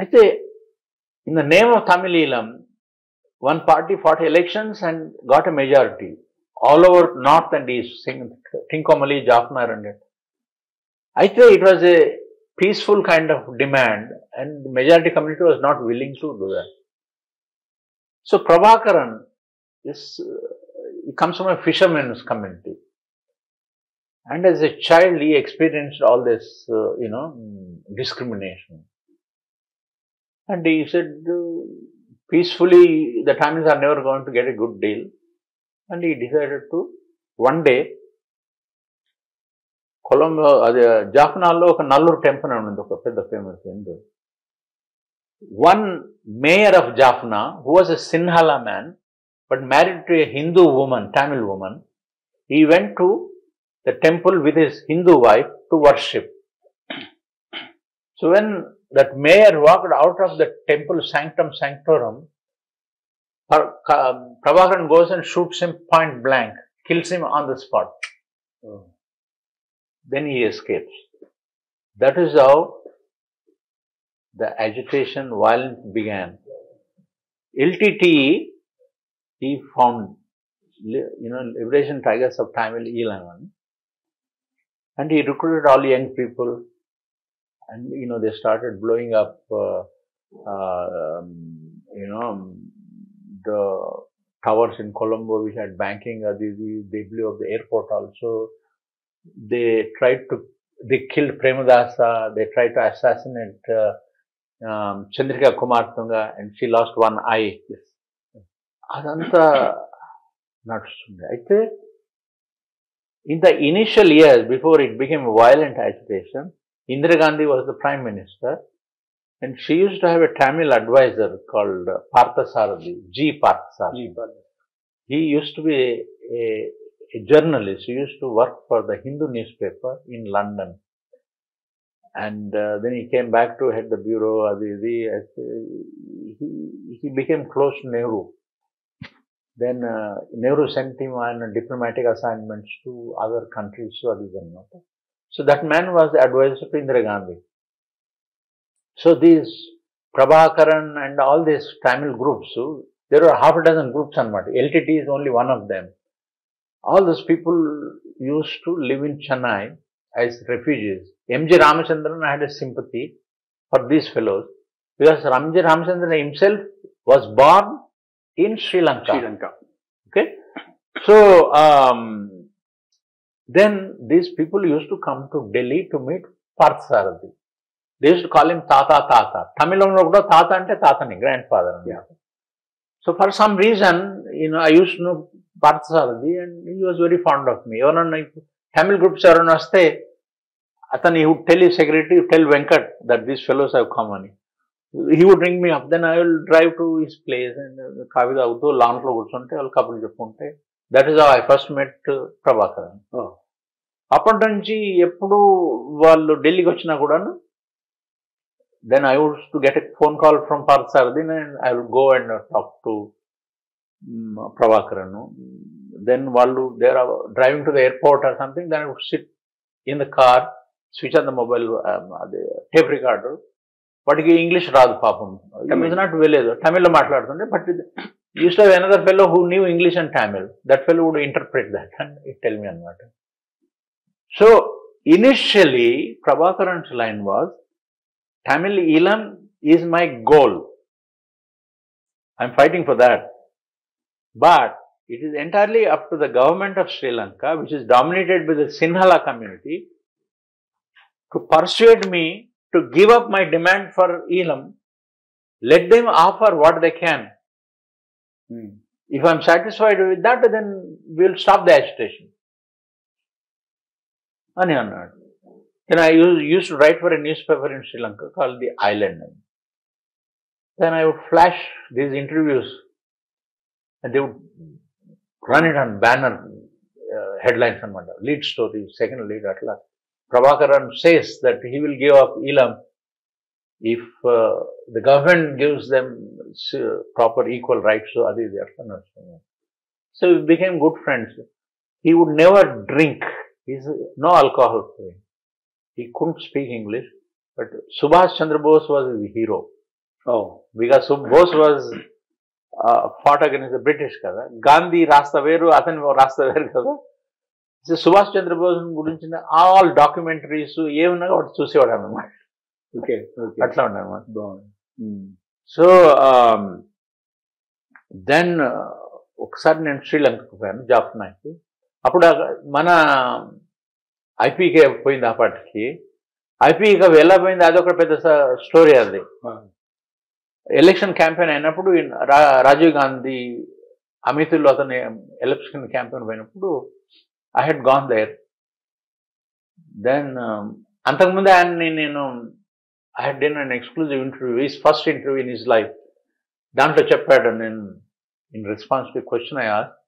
S2: అయితే in the name of Tamil Elam, one party fought elections and got a majority all over north and east, Tinkomali, Jaffna and it. అయితే it was a peaceful kind of demand and the majority community was not willing to do that. So Prabhakaran he comes from a fisherman's community, and as a child he experienced all this discrimination. And he said, peacefully, the Tamils are never going to get a good deal. And he decided to, one day, Colombo, Jaffnalo, oka Nallur temple undi, oka pedda famous Hindu. One mayor of Jaffna, who was a Sinhala man, but married to a Hindu woman, Tamil woman, he went to the temple with his Hindu wife to worship. So when that mayor walked out of the temple sanctum sanctorum, Prabhakaran goes and shoots him point blank, kills him on the spot. Then he escapes. That is how the agitation, violence began. LTTE, he found, Liberation Tigers of Tamil Elam, and he recruited all young people. And they started blowing up, the towers in Colombo which had banking. They blew up the airport also. They killed Premadasa. They tried to assassinate Chandrika Kumartunga, and she lost one eye. Adanta nadustundi. Aithe in the initial years before it became a violent agitation, Indira Gandhi was the Prime Minister, and she used to have a Tamil advisor called Parthasarathi, G. Parthasarathi. He used to be a journalist. He used to work for the Hindu newspaper in London. And then he came back to head the bureau. He became close to Nehru. Then Nehru sent him on diplomatic assignments to other countries. So that man was the advisor to Indira Gandhi. So these Prabhakaran and all these Tamil groups, there were half a dozen groups. LTT is only one of them. All those people used to live in Chennai as refugees. M.G. Ramachandran had a sympathy for these fellows because M.G. Ramachandran himself was born in Sri Lanka. Okay. So then these people used to come to Delhi to meet Parthasarathi. They used to call him Tata. Tamilamlo kuda Tata ante Tatani, grandfather. Yeah. So for some reason, I used to know Parthasarathi and he was very fond of me. Tamil groups evarana vaste, he would tell his secretary, tell Venkat that these fellows have come on. He would ring me up, then I will drive to his place and Kavida Udo, Launlo Gursunte, I'll couple Japunte. That is how I first met Prabhakaran. Appantanchi, Epudu, Vallu Delhi Kochina Kudanu. Then I used to get a phone call from Parthasarathi and I would go and talk to Prabhakaran. Then they are driving to the airport or something, then I would sit in the car, switch on the mobile tape recorder. But English రాదు పాపం. He was not village. Tamil lo మాట్లాడుతుండే, but used to have another fellow who knew English and Tamil. That fellow would interpret that and tell me anamata. So initially Prabhakaran's line was, Tamil Elam is my goal. I'm fighting for that. But it is entirely up to the government of Sri Lanka, which is dominated by the Sinhala community, to persuade me to give up my demand for Elam. Let them offer what they can. If I'm satisfied with that, then we'll stop the agitation. Then I used to write for a newspaper in Sri Lanka called The Island. Then I would flash these interviews and they would run it on banner headlines and lead story, second lead at last. Prabhakaran says that he will give up Elam if the government gives them proper equal rights. So we became good friends. He would never drink. He's no alcohol for him. He couldn't speak English, but Subhash Chandra Bose was his hero. Because Bose was fought against the British. Gandhi Rasta Veru, Athan Rasta Veru. So Subhash Chandra Bose gurinchina all documentaries ఏమన్నా ఒకటి చూసేవాడు అన్నమాట. Okay అట్లా ఉండన్నమాట. So then ఒకసారి నేను శ్రీలంకకు పోయాను job నాకి. అప్పుడు మన ఐపీకే పోయింది ఆ పాటికి. ఐపీకే ఎలా పోయింది అదొక పెద్ద స్టోరీ. అది ఎలక్షన్ క్యాంపెయిన్ అయినప్పుడు రాజీవ్ గాంధీ అమితుల్లో అతని ఎలక్షన్ క్యాంపెయిన్ పోయినప్పుడు I had gone there. Then, అంతకుముందు I had done an exclusive interview, his first interview in his life. దాంట్లో చెప్పాడు, నేను in response to a question I asked,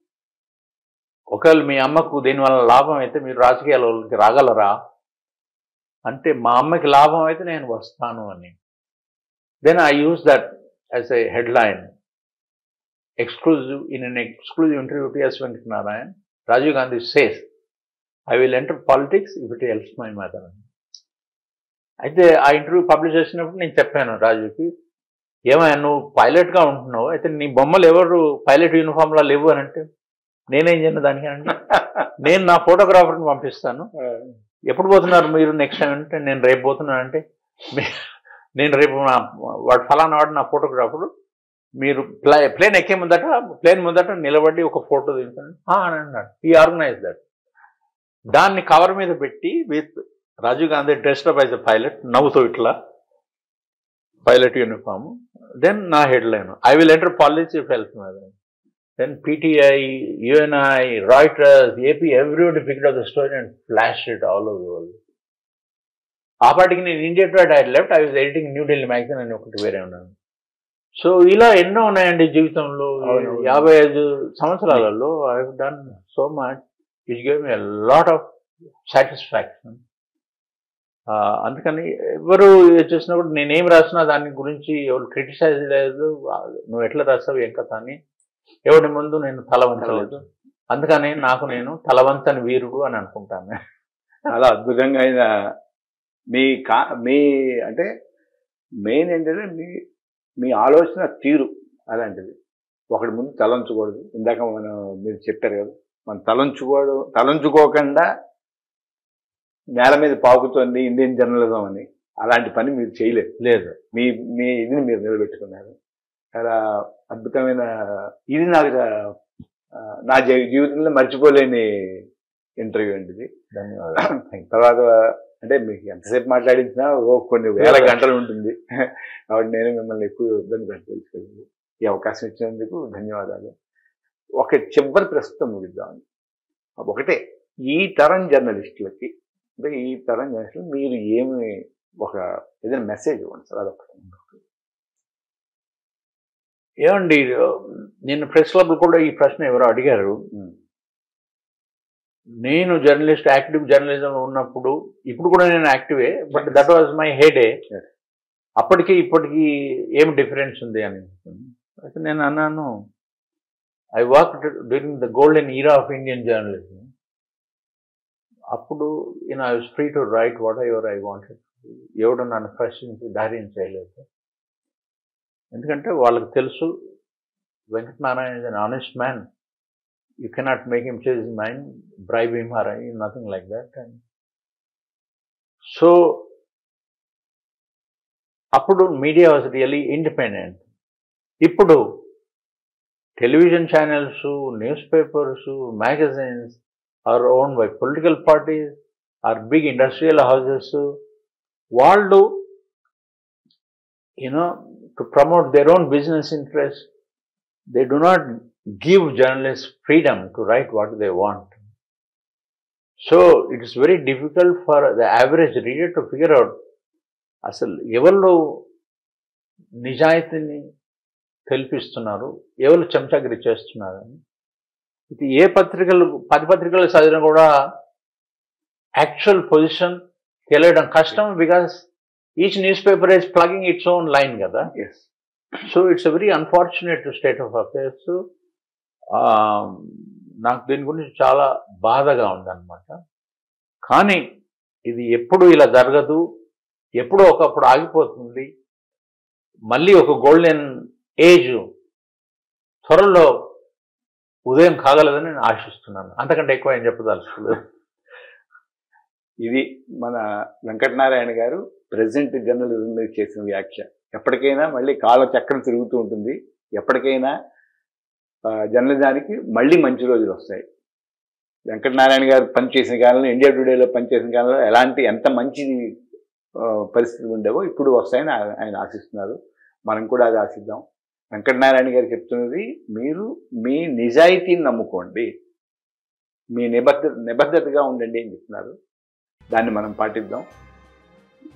S2: ఒకవేళ మీ అమ్మకు దీనివల్ల లాభం అయితే మీరు రాజకీయాలకి రాగలరా అంటే, మా అమ్మకి లాభం అయితే నేను వస్తాను అని. Then I used that as a headline, in an exclusive interview to S. Venkata Narayana. Rajiv Gandhi says, I will enter politics if it helps my mother. అయితే ఆ ఇంటర్వ్యూ పబ్లిష్ చేసినప్పుడు నేను చెప్పాను రాజుకి, ఏమయ్యా నువ్వు పైలట్గా ఉంటున్నావు, అయితే నీ బొమ్మలు ఎవరు పైలట్ యూనిఫామ్లో లేవు అని అంటే, నేనేం చేయను దానికి అంటే, నేను నా ఫోటోగ్రాఫర్ని పంపిస్తాను, ఎప్పుడు పోతున్నారు మీరు నెక్స్ట్ టైం అంటే, నేను రేపు పోతున్నాను అంటే, నేను రేపు వాడు ఫలానా వాడు నా ఫోటోగ్రాఫరు, మీరు ప్లేన్ ఎక్కే ముందట ప్లేన్ ముందట నిలబడి ఒక ఫోటో తీస్తాను అని అన్నాడు. ఈ ఆర్గనైజ్ దట్. దాన్ని కవర్ మీద పెట్టి with Rajiv Gandhi dressed up as a pilot, నవ్వుతో ఇట్లా పైలట్ యూనిఫామ్. దెన్ నా headline, I will enter politics if help my mother. Then PTI, UNI, Reuters, AP, everybody picked up the story and flash it all over the world. ఆ పాటికి నేను India to I left, I was editing New Delhi magazine అని ఒకటి వేరే ఉన్నాను. So ఇలా ఎన్నో ఉన్నాయండి జీవితంలో. 55 సంవత్సరాలలో I have done so much which gave me a lot of satisfaction. అందుకని ఎవరు చేసినా కూడా నేనేం రాసినా దాని గురించి ఎవరు క్రిటిసైజ్ లేదు. నువ్వు ఎట్లా రాస్తావు ఏం కథ అని ఎవరి ముందు నేను తల వంచలేదు. అందుకని నాకు నేను తలవంచని వీరుడు అని అనుకుంటాను.
S1: చాలా అద్భుతంగా అయిన మీ అంటే మెయిన్ ఏంటంటే మీ ఆలోచన తీరు అలాంటిది. ఒకటి ముందు తలంచకూడదు. ఇందాక మీరు చెప్పారు కదా, మనం తలంచుకోకుండా నేల మీద పాకుతోంది ఇండియన్ జర్నలిజం అని. అలాంటి పని మీరు చేయలేదు. మీ ఇదిని మీరు నిలబెట్టుకున్నారు. చాలా అద్భుతమైన ఇది. నాకు నా జీవితంలో మర్చిపోలేని ఇంటర్వ్యూ అండి ఇది.
S2: ధన్యవాదాలు.
S1: తర్వాత అంటే మీకు ఎంతసేపు మాట్లాడించినా కొన్ని వేల గంటలు ఉంటుంది కాబట్టి నేను మిమ్మల్ని ఎక్కువ ఇబ్బంది పెట్టదలుచుకోలేదు. ఈ అవకాశం ఇచ్చినందుకు ధన్యవాదాలు. ఒక చివరి ప్రస్తుతం ముగిద్దామని. ఒకటే, ఈ తరం జర్నలిస్టులకి అంటే ఈ తరం జర్నలిస్టులు మీరు ఏమి ఏదైనా మెసేజ్ ఇవ్వండి సార్. అదొకటి.
S2: ఏమండి, నేను ప్రెస్ క్లబ్ కూడా ఈ ప్రశ్న ఎవరో అడిగారు. నేను యాక్టివ్ జర్నలిజంలో ఉన్నప్పుడు, ఇప్పుడు కూడా నేను యాక్టివే, but that was my heyday. అప్పటికి ఇప్పటికి ఏం డిఫరెన్స్ ఉంది అని. అయితే నేను అన్నాను, I work during the golden era of Indian journalism. అప్పుడు I was free to write whatever I wanted. ఎవడు నన్ను ప్రశ్నించి ధైర్యం చేయలేదు. ఎందుకంటే వాళ్ళకి తెలుసు, Venkata Narayana is an honest man. You cannot make him change his mind, bribe him or nothing like that. And so, appudu media was really independent. Ippudu television channels, newspapers, magazines are owned by political parties or big industrial houses. Vallu, to promote their own business interests, they do not give journalists freedom to write what they want. So it is very difficult for the average reader to figure out అసలు ఎవరు నిజాయితీని తెలిపిస్తున్నారు, ఎవరు చెంచాగిరి చేస్తున్నారు అని. ఇది ఏ పత్రికలు 10 పత్రికలు చదివినా కూడా యాక్చువల్ పొజిషన్ తెలియడం కష్టం. Because each newspaper is plugging its own line కదా. So it's a very unfortunate state of affairs. నాకు దీని గురించి చాలా బాధగా ఉందన్నమాట. కానీ ఇది ఎప్పుడు ఇలా జరగదు, ఎప్పుడో ఒకప్పుడు ఆగిపోతుంది. మళ్ళీ ఒక గోల్డెన్ ఏజ్ త్వరలో ఉదయం కాగలదని నేను ఆశిస్తున్నాను. అంతకంటే ఎక్కువ ఏం చెప్పదలుచుకోలేదు.
S1: ఇది మన వెంకటనారాయణ గారు ప్రెజెంట్ జర్నలిజం మీద చేసిన వ్యాఖ్య. ఎప్పటికైనా మళ్ళీ కాలచక్రం తిరుగుతూ ఉంటుంది. ఎప్పటికైనా జర్నలిజానికి మళ్ళీ మంచి రోజులు వస్తాయి. వెంకటనారాయణ గారు పనిచేసిన కాలంలో, ఇండియా టుడేలో పనిచేసిన కాలంలో ఎంత మంచి పరిస్థితులు ఉండేవో ఇప్పుడు వస్తాయని ఆయన ఆశిస్తున్నారు. మనం కూడా అది ఆశిద్దాం. వెంకటనారాయణ గారు చెప్తున్నది, మీరు మీ నిజాయితీని నమ్ముకోండి, మీ నిబద్ధతగా ఉండండి అని చెప్తున్నారు. దాన్ని మనం పాటిద్దాం.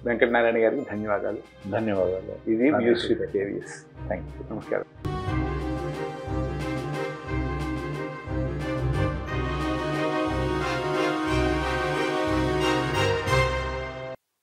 S1: వెంకటనారాయణ గారికి ధన్యవాదాలు.
S2: ధన్యవాదాలు.
S1: ఇది views with KVS. Thank you. నమస్కారం.